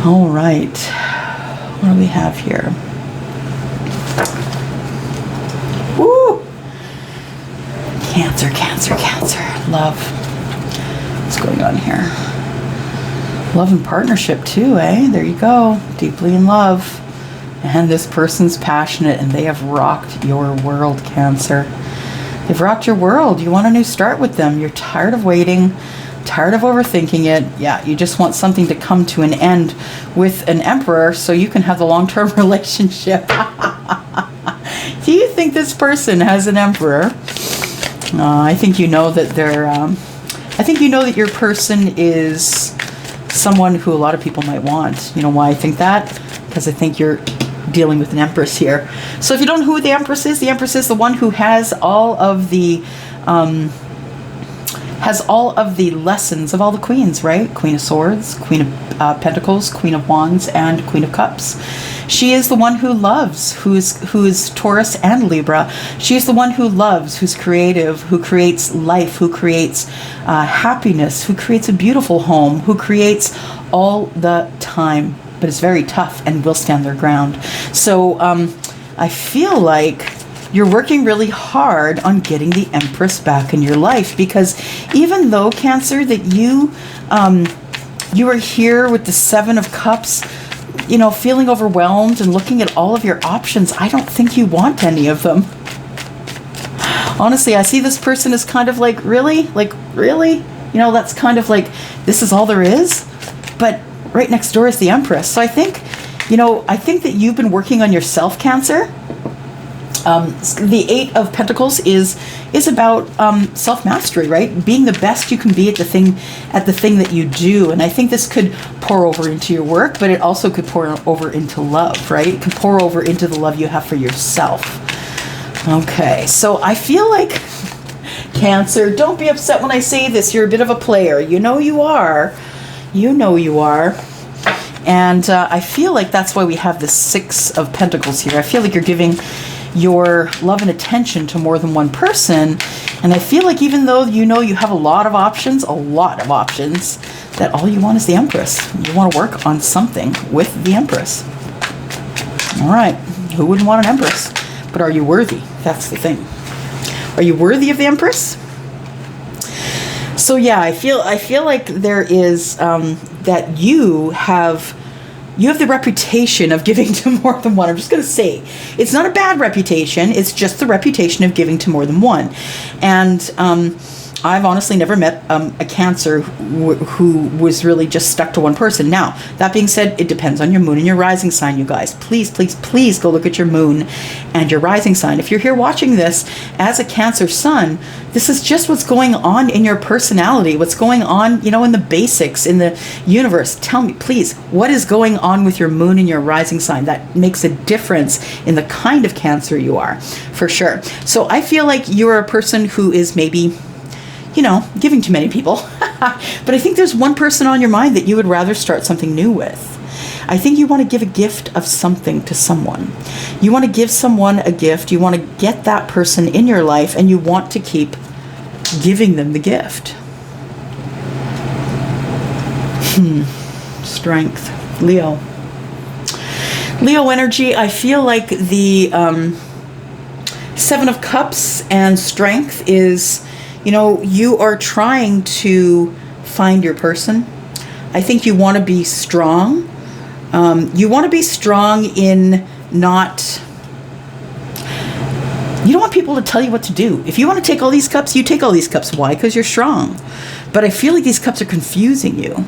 All right. What do we have here? Woo! Cancer, Cancer, Cancer. Love. What's going on here? Love and partnership too, eh? There you go. Deeply in love. And this person's passionate and they have rocked your world, Cancer. They've rocked your world. You want a new start with them. You're tired of waiting. Tired of overthinking it. Yeah, you just want something to come to an end with an emperor so you can have the long-term relationship. Do you think this person has an emperor? I think you know that they're... I think you know that your person is someone who a lot of people might want. You know why I think that? Because I think you're dealing with an empress here. So if you don't know who the empress is the one who has all of the... has all of the lessons of all the queens, right? Queen of Swords, Queen of Pentacles, Queen of Wands, and Queen of Cups. She is the one who loves, who's Taurus and Libra. She is the one who loves, who's creative, who creates life, who creates happiness, who creates a beautiful home, who creates all the time, but is very tough and will stand their ground. So I feel like you're working really hard on getting the Empress back in your life, because even though, Cancer, that you are here with the Seven of Cups, you know, feeling overwhelmed and looking at all of your options, I don't think you want any of them. Honestly, I see this person as kind of like, really? Like, really? You know, that's kind of like, this is all there is? But right next door is the Empress. So I think, you know, I think that you've been working on yourself, Cancer. The Eight of Pentacles is about self-mastery, right? Being the best you can be at the thing that you do. And I think this could pour over into your work, but it also could pour over into love, right? It could pour over into the love you have for yourself. Okay, so I feel like, Cancer, don't be upset when I say this. You're a bit of a player. You know you are. You know you are. And I feel like that's why we have the Six of Pentacles here. I feel like you're giving your love and attention to more than one person. And I feel like even though you know you have a lot of options, that all you want is the Empress. You want to work on something with the Empress. All right. Who wouldn't want an Empress? But are you worthy? That's the thing. Are you worthy of the Empress? So yeah, I feel like there is that you have the reputation of giving to more than one. I'm just going to say, it's not a bad reputation. It's just the reputation of giving to more than one. And I've honestly never met a Cancer who was really just stuck to one person. Now, that being said, it depends on your moon and your rising sign, you guys. Please, please, please go look at your moon and your rising sign. If you're here watching this as a Cancer sun, this is just what's going on in your personality, what's going on, you know, in the basics, in the universe. Tell me, please, what is going on with your moon and your rising sign? That makes a difference in the kind of Cancer you are, for sure. So I feel like you're a person who is maybe, you know, giving to many people. But I think there's one person on your mind that you would rather start something new with. I think you want to give a gift of something to someone. You want to give someone a gift. You want to get that person in your life, and you want to keep giving them the gift. Strength. Leo. Leo energy, I feel like the Seven of Cups and Strength is, you know, you are trying to find your person. I think you want to be strong. You want to be strong in not... You don't want people to tell you what to do. If you want to take all these cups, you take all these cups. Why? Because you're strong. But I feel like these cups are confusing you.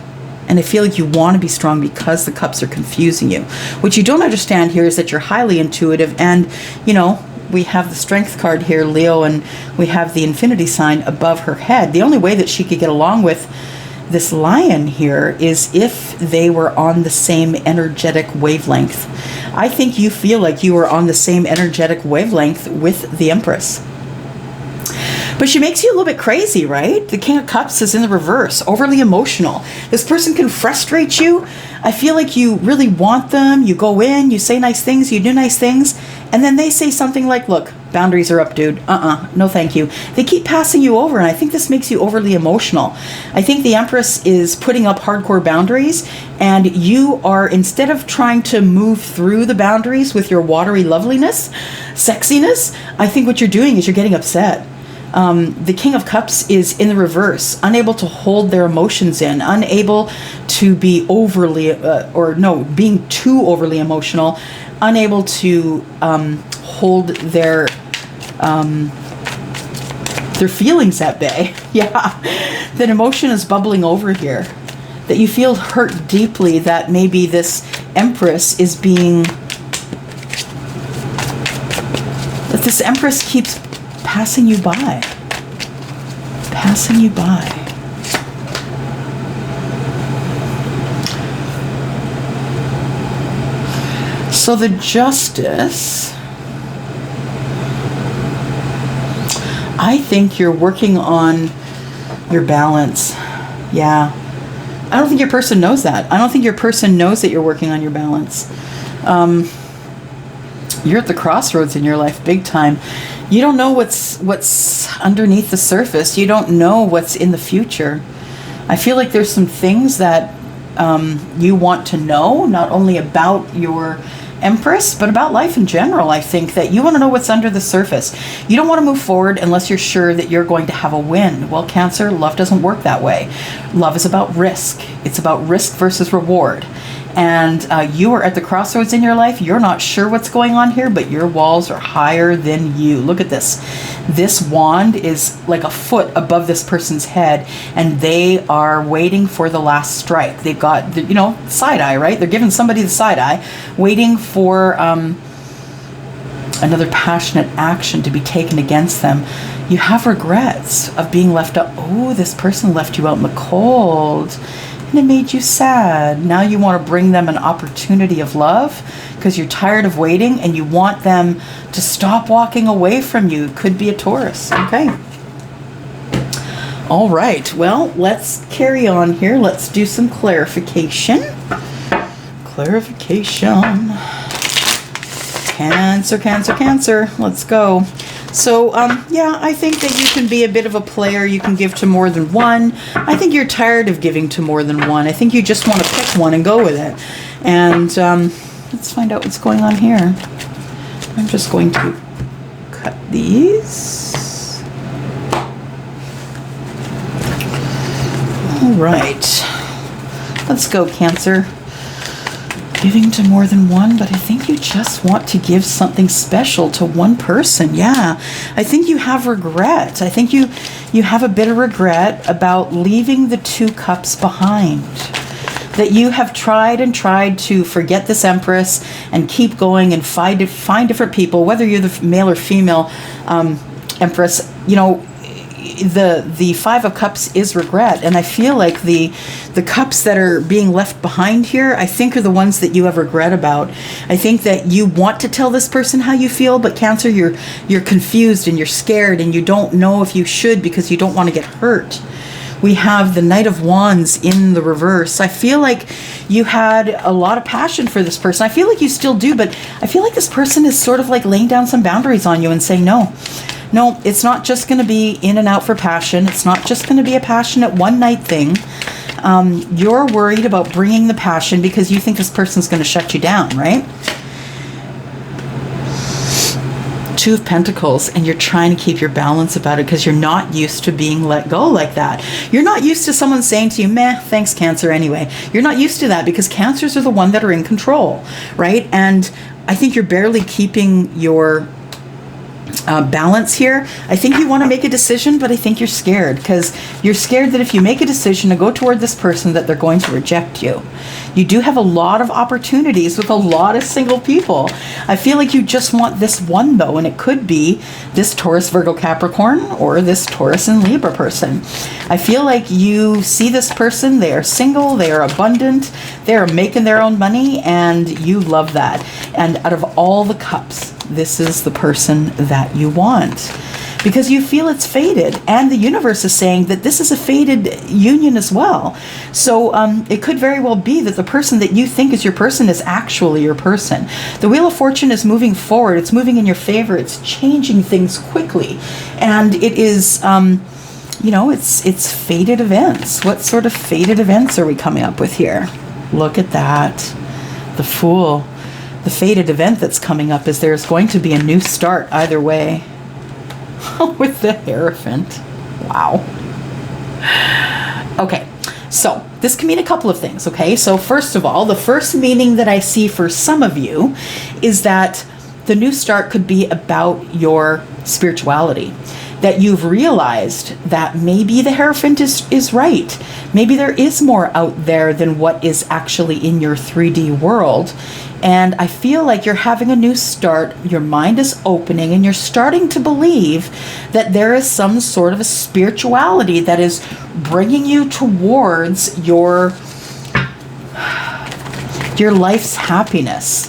And I feel like you want to be strong because the cups are confusing you. What you don't understand here is that you're highly intuitive, and, you know, we have the Strength card here, Leo, and we have the Infinity sign above her head. The only way that she could get along with this Lion here is if they were on the same energetic wavelength. I think you feel like you are on the same energetic wavelength with the Empress. But she makes you a little bit crazy, right? The King of Cups is in the reverse, overly emotional. This person can frustrate you. I feel like you really want them. You go in, you say nice things, you do nice things, and then they say something like, look, boundaries are up, dude. No thank you. They keep passing you over, and I think this makes you overly emotional. I think the Empress is putting up hardcore boundaries, and you are, instead of trying to move through the boundaries with your watery loveliness, sexiness, I think what you're doing is you're getting upset. The King of Cups is in the reverse, unable to hold their emotions in, unable to be overly, being too overly emotional, unable to hold their feelings at bay. Yeah, that emotion is bubbling over here. That you feel hurt deeply that maybe this Empress is being, that this Empress keeps passing you by. Passing you by. So the Justice, I think you're working on your balance. Yeah. I don't think your person knows that. I don't think your person knows that you're working on your balance. You're at the crossroads in your life big time. You don't know what's underneath the surface. You don't know what's in the future. I feel like there's some things that you want to know, not only about your Empress, but about life in general. I think that you want to know what's under the surface. You don't want to move forward unless you're sure that you're going to have a win. Well, Cancer, love doesn't work that way. Love is about risk. It's about risk versus reward. And you are at the crossroads in your life. You're not sure what's going on here, but your walls are higher than you. Look at this. This wand is like a foot above this person's head, and they are waiting for the last strike. They've got, you know, side eye, right? They're giving somebody the side eye, waiting for another passionate action to be taken against them. You have regrets of being left out. Oh, this person left you out in the cold. And it made you sad. Now you want to bring them an opportunity of love because you're tired of waiting and you want them to stop walking away from you. Could be a Taurus. Okay. All right. Well, let's carry on here. Let's do some clarification. Clarification. Cancer, Cancer, Cancer. Let's go. So, yeah, I think that you can be a bit of a player. You can give to more than one. I think you're tired of giving to more than one. I think you just want to pick one and go with it. And let's find out what's going on here. I'm just going to cut these. All right. Let's go, Cancer. Giving to more than one, but I think you just want to give something special to one person. Yeah, I think you have regret. I think you have a bit of regret about leaving the 2 cups behind. That you have tried and tried to forget this Empress and keep going and find different people, whether you're the male or female Empress. You know, the 5 of Cups is regret, and I feel like the cups that are being left behind here, I think, are the ones that you have regret about. I think that you want to tell this person how you feel, but Cancer, you're confused and you're scared and you don't know if you should because you don't want to get hurt. We have the Knight of Wands in the reverse. I feel like you had a lot of passion for this person. I feel like you still do, but I feel like this person is sort of like laying down some boundaries on you and saying, no, it's not just going to be in and out for passion. It's not just going to be a passionate one-night thing. You're worried about bringing the passion because you think this person's going to shut you down, right? 2 of Pentacles, and you're trying to keep your balance about it because you're not used to being let go like that. You're not used to someone saying to you, meh, thanks, Cancer, anyway. You're not used to that because Cancers are the one that are in control, right? And I think you're barely keeping your balance here. I think you want to make a decision, but I think you're scared because you're scared that if you make a decision to go toward this person that they're going to reject you. You do have a lot of opportunities with a lot of single people. I feel like you just want this one though, and it could be this Taurus, Virgo, Capricorn, or this Taurus and Libra person. I feel like you see this person, they are single, they are abundant, they are making their own money, and you love that. And out of all the cups, this is the person that you want because you feel it's fated, and the universe is saying that this is a fated union as well. So it could very well be that the person that you think is your person is actually your person. The Wheel of Fortune is moving forward. It's moving in your favor. It's changing things quickly, and it is you know, it's fated events. What sort of fated events are we coming up with here? Look at that, the Fool. The fated event that's coming up is there's going to be a new start either way. With the Hierophant. Wow. Okay, so this can mean a couple of things, okay? So first of all, the first meaning that I see for some of you is that the new start could be about your spirituality. That you've realized that maybe the Hierophant is right. Maybe there is more out there than what is actually in your 3D world. And I feel like you're having a new start, your mind is opening, and you're starting to believe that there is some sort of a spirituality that is bringing you towards your life's happiness.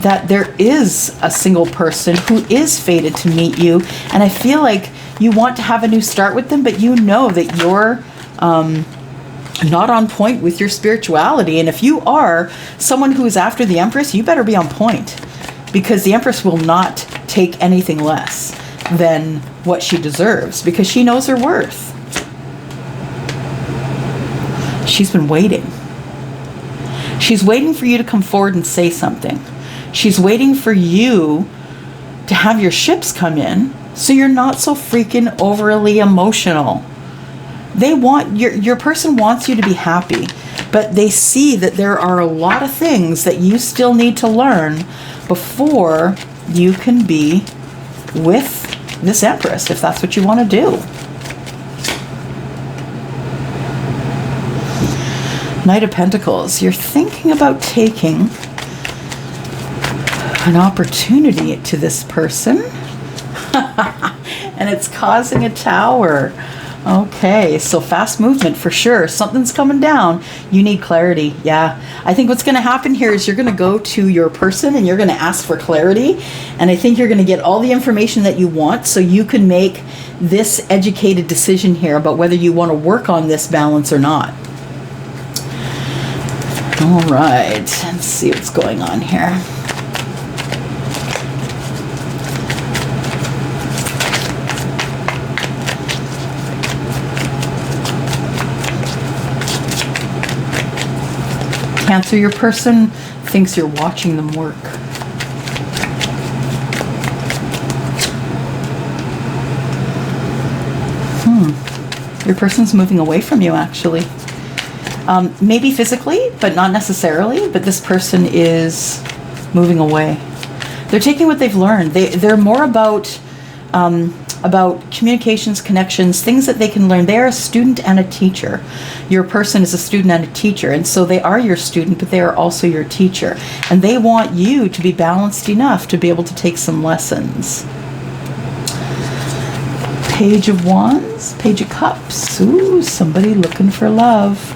That there is a single person who is fated to meet you, and I feel like you want to have a new start with them, but you know that you're not on point with your spirituality. And if you are someone who is after the Empress, you better be on point, because the Empress will not take anything less than what she deserves because she knows her worth. She's been waiting. She's waiting for you to come forward and say something. She's waiting for you to have your ships come in so you're not so freaking overly emotional. They want, your person wants you to be happy, but they see that there are a lot of things that you still need to learn before you can be with this Empress, if that's what you want to do. Knight of Pentacles, you're thinking about taking an opportunity to this person and it's causing a tower. Okay, so fast movement for sure. Something's coming down. You need clarity. Yeah. I think what's going to happen here is you're going to go to your person and you're going to ask for clarity. And I think you're going to get all the information that you want so you can make this educated decision here about whether you want to work on this balance or not. All right, let's see what's going on here. Cancer, your person thinks you're watching them work. Your person's moving away from you, actually. Maybe physically, but not necessarily. But this person is moving away. They're taking what they've learned. They're more about communications, connections, things that they can learn. They are a student and a teacher. Your person is a student and a teacher, and so they are your student, but they are also your teacher. And they want you to be balanced enough to be able to take some lessons. Page of Wands, Page of Cups. Ooh, somebody looking for love.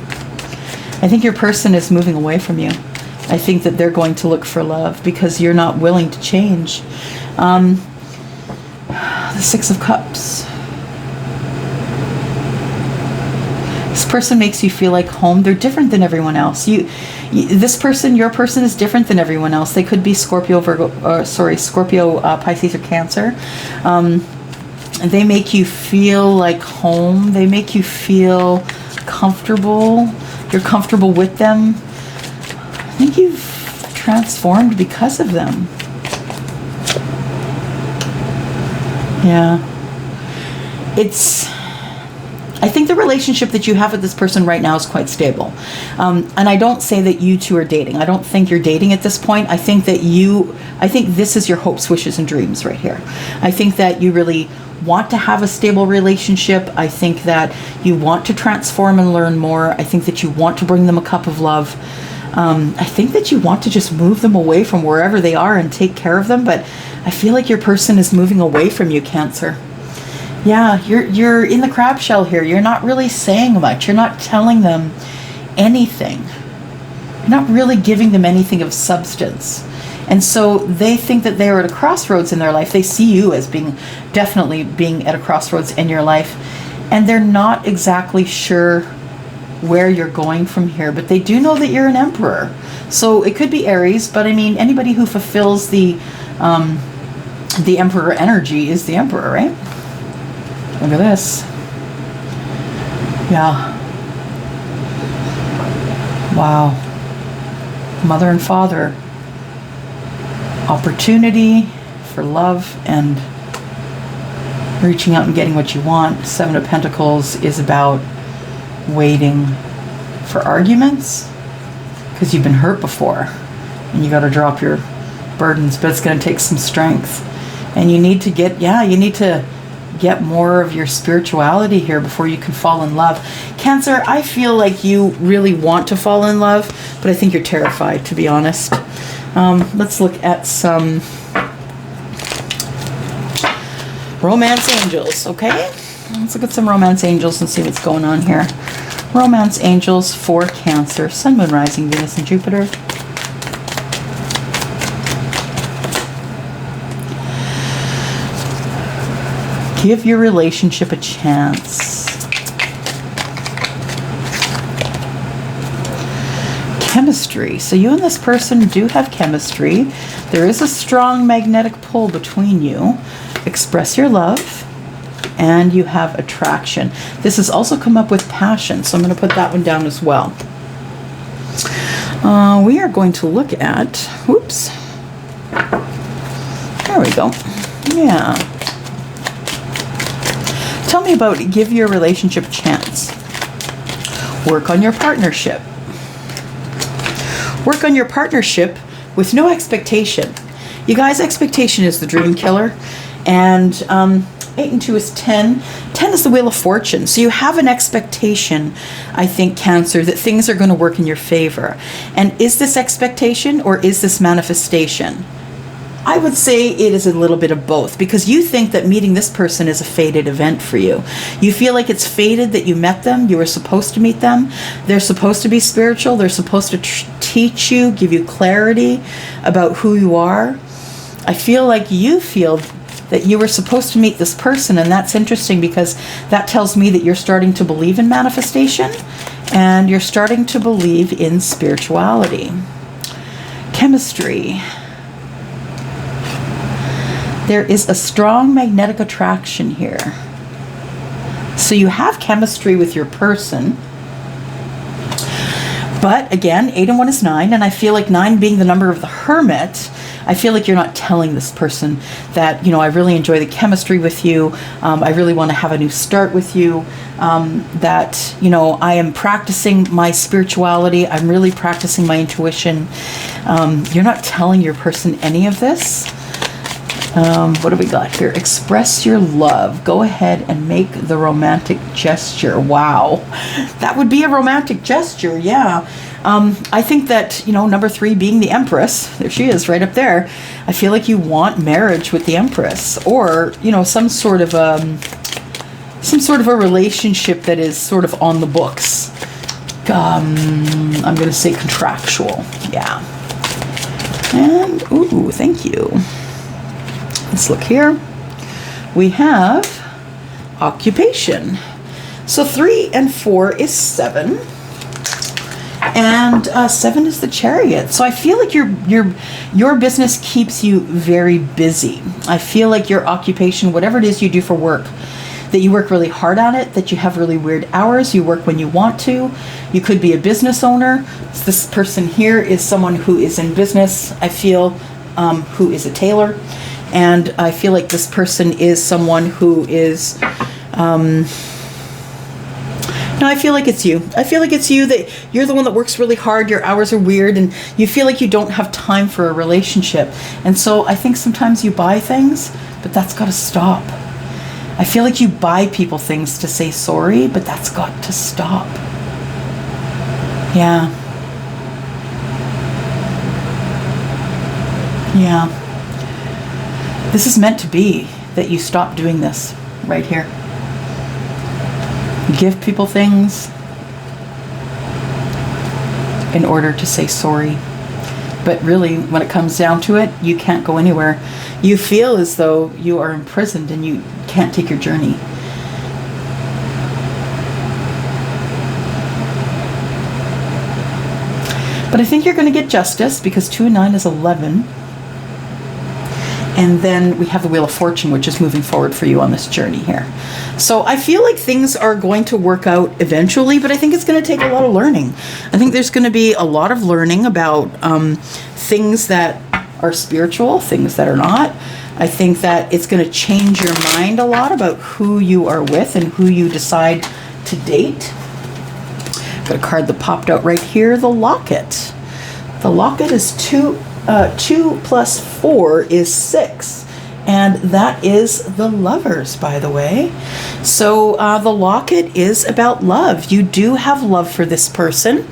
I think your person is moving away from you. I think that they're going to look for love because you're not willing to change. The Six of Cups. This person makes you feel like home. They're different than everyone else. This person, your person, is different than everyone else. They could be Scorpio, Pisces, or Cancer. And they make you feel like home. They make you feel comfortable. You're comfortable with them. I think you've transformed because of them. Yeah. I think the relationship that you have with this person right now is quite stable. And I don't say that you two are dating. I don't think you're dating at this point. I think this is your hopes, wishes, and dreams right here. I think that you really want to have a stable relationship. I think that you want to transform and learn more. I think that you want to bring them a cup of love. I think that you want to just move them away from wherever they are and take care of them, but I feel like your person is moving away from you, Cancer. Yeah, you're in the crab shell here. You're not really saying much. You're not telling them anything. You're not really giving them anything of substance. And so they think that they are at a crossroads in their life. They see you as definitely being at a crossroads in your life, and they're not exactly sure where you're going from here, but they do know that you're an emperor. So it could be Aries, but I mean, anybody who fulfills the emperor energy is the emperor, right? Look at this. Yeah. Wow. Mother and father. Opportunity for love and reaching out and getting what you want. Seven of Pentacles is about waiting for arguments because you've been hurt before and you got to drop your burdens, but it's going to take some strength, and you need to get more of your spirituality here before you can fall in love. Cancer, I feel like you really want to fall in love, but I think you're terrified, to be honest. Let's look at some romance angels, okay? Let's look at some romance angels and see what's going on here. Romance angels for Cancer, Sun, Moon, Rising, Venus, and Jupiter. Give your relationship a chance. Chemistry. So you and this person do have chemistry. There is a strong magnetic pull between you. Express your love. And you have attraction. This has also come up with passion, so I'm going to put that one down as well. We are going to look at, There we go. Yeah. Tell me about give your relationship a chance. Work on your partnership. Work on your partnership with no expectation. You guys, expectation is the dream killer. And 8 and 2 is 10. 10 is the Wheel of Fortune. So you have an expectation, I think, Cancer, that things are going to work in your favor. And is this expectation or is this manifestation? I would say it is a little bit of both, because you think that meeting this person is a fated event for you. You feel like it's fated that you met them, you were supposed to meet them, they're supposed to be spiritual, they're supposed to teach you, give you clarity about who you are. I feel like you feel that you were supposed to meet this person, and that's interesting because that tells me that you're starting to believe in manifestation and you're starting to believe in spirituality. Chemistry. There is a strong magnetic attraction here. So you have chemistry with your person. But again, 8 and 1 is 9, and I feel like 9 being the number of the Hermit, I feel like you're not telling this person that, you know, I really enjoy the chemistry with you, I really want to have a new start with you, that, you know, I am practicing my spirituality, I'm really practicing my intuition. You're not telling your person any of this. What do we got here? Express your love. Go ahead and make the romantic gesture. Wow. That would be a romantic gesture, yeah. I think that, you know, number 3 being the Empress, there she is right up there. I feel like you want marriage with the Empress, or, you know, some sort of a relationship that is sort of on the books. I'm going to say contractual. Yeah. And, ooh, thank you. Let's look here. We have occupation. So 3 and 4 is 7. And 7 is the Chariot. So I feel like your business keeps you very busy. I feel like your occupation, whatever it is you do for work, that you work really hard on it, that you have really weird hours, you work when you want to. You could be a business owner. So this person here is someone who is in business, I feel, who is a tailor. And I feel like this person is someone who is, no, I feel like it's you. I feel like it's you, that you're the one that works really hard, your hours are weird, and you feel like you don't have time for a relationship. And so I think sometimes you buy things, but that's got to stop. I feel like you buy people things to say sorry, but that's got to stop. Yeah. Yeah. This is meant to be that you stop doing this right here. You give people things in order to say sorry. But really, when it comes down to it, you can't go anywhere. You feel as though you are imprisoned and you can't take your journey. But I think you're going to get justice, because 2 and 9 is 11. And then we have the Wheel of Fortune, which is moving forward for you on this journey here. So I feel like things are going to work out eventually, but I think it's going to take a lot of learning. I think there's going to be a lot of learning about things that are spiritual, things that are not. I think that it's going to change your mind a lot about who you are with and who you decide to date. Got a card that popped out right here, the Locket. The Locket is 2 plus 4 is 6, and that is the Lovers, by the way. So the Locket is about love. You do have love for this person.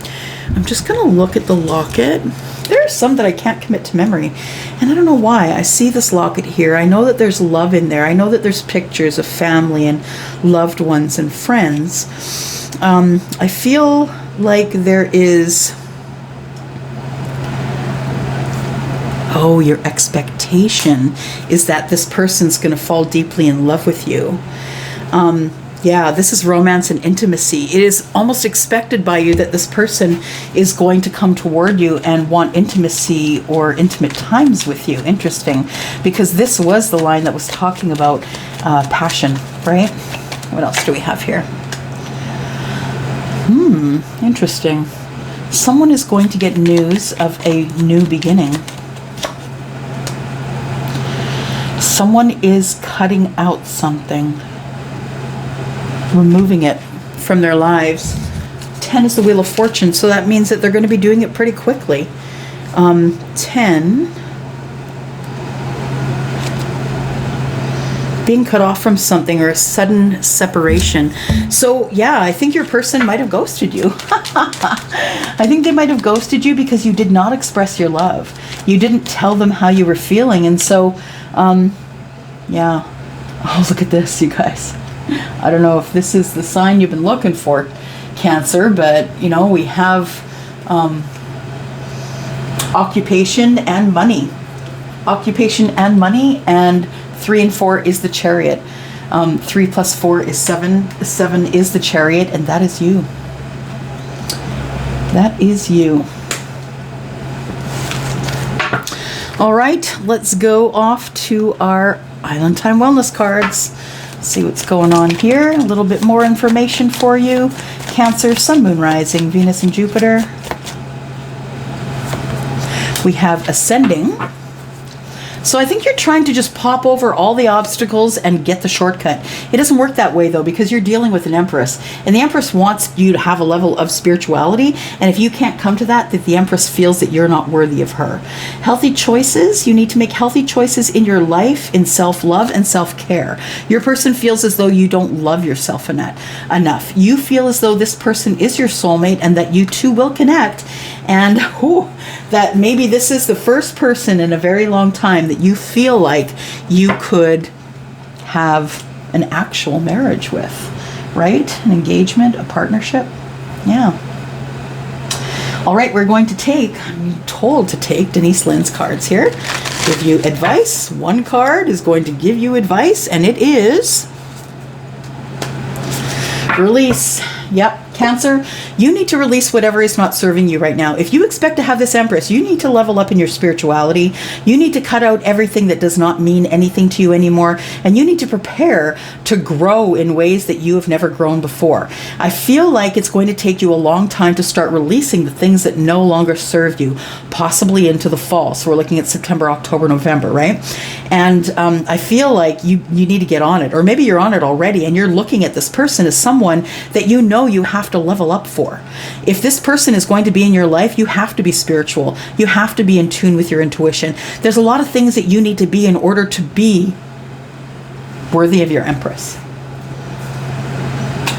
I'm just going to look at the Locket. There are some that I can't commit to memory, and I don't know why. I see this Locket here. I know that there's love in there. I know that there's pictures of family and loved ones and friends. I feel like there is... Oh, your expectation is that this person's going to fall deeply in love with you. Yeah, this is romance and intimacy. It is almost expected by you that this person is going to come toward you and want intimacy or intimate times with you. Interesting, because this was the line that was talking about passion, right? What else do we have here? Interesting. Someone is going to get news of a new beginning. Someone is cutting out something, removing it from their lives. 10 is the Wheel of Fortune, so that means that they're going to be doing it pretty quickly. 10, being cut off from something or a sudden separation. So yeah, I think your person might have ghosted you. I think they might have ghosted you because you did not express your love. You didn't tell them how you were feeling. And so, yeah. Oh, look at this, you guys. I don't know if this is the sign you've been looking for, Cancer, but you know, we have occupation and money. Occupation and money, and 3 and 4 is the Chariot. 3 plus 4 is 7. 7 is the Chariot, and that is you. That is you. All right, let's go off to our Island Time Wellness cards. See what's going on here. A little bit more information for you. Cancer, Sun, Moon, Rising, Venus, and Jupiter. We have Ascending. So I think you're trying to just pop over all the obstacles and get the shortcut. It doesn't work that way though, because you're dealing with an Empress, and the Empress wants you to have a level of spirituality, and if you can't come to that, the Empress feels that you're not worthy of her. Healthy choices. You need to make healthy choices in your life, in self-love and self-care. Your person feels as though you don't love yourself enough. You feel as though this person is your soulmate and that you two will connect, and that maybe this is the first person in a very long time that you feel like you could have an actual marriage with, right? An engagement, a partnership. Yeah. All right, we're going to take, I'm told to take Denise Lynn's cards here. Give you advice. One card is going to give you advice, and it is release. Yep. Cancer, you need to release whatever is not serving you right now. If you expect to have this Empress, you need to level up in your spirituality. You need to cut out everything that does not mean anything to you anymore. And you need to prepare to grow in ways that you have never grown before. I feel like it's going to take you a long time to start releasing the things that no longer serve you, possibly into the fall. So we're looking at September, October, November, right? And I feel like you need to get on it. Or maybe you're on it already and you're looking at this person as someone that you know you have to level up for. If this person is going to be in your life, you have to be spiritual. You have to be in tune with your intuition. There's a lot of things that you need to be in order to be worthy of your Empress.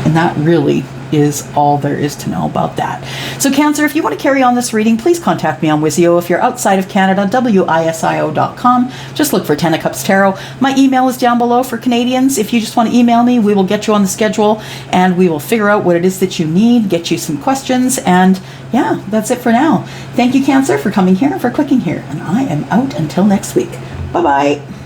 And that really is all there is to know about that. So Cancer, if you want to carry on this reading, please contact me on WISIO. If you're outside of Canada, WISIO.com. Just look for 10 of Cups Tarot. My email is down below for Canadians. If you just want to email me, we will get you on the schedule and we will figure out what it is that you need, get you some questions, and yeah, that's it for now. Thank you, Cancer, for coming here and for clicking here. And I am out until next week. Bye-bye.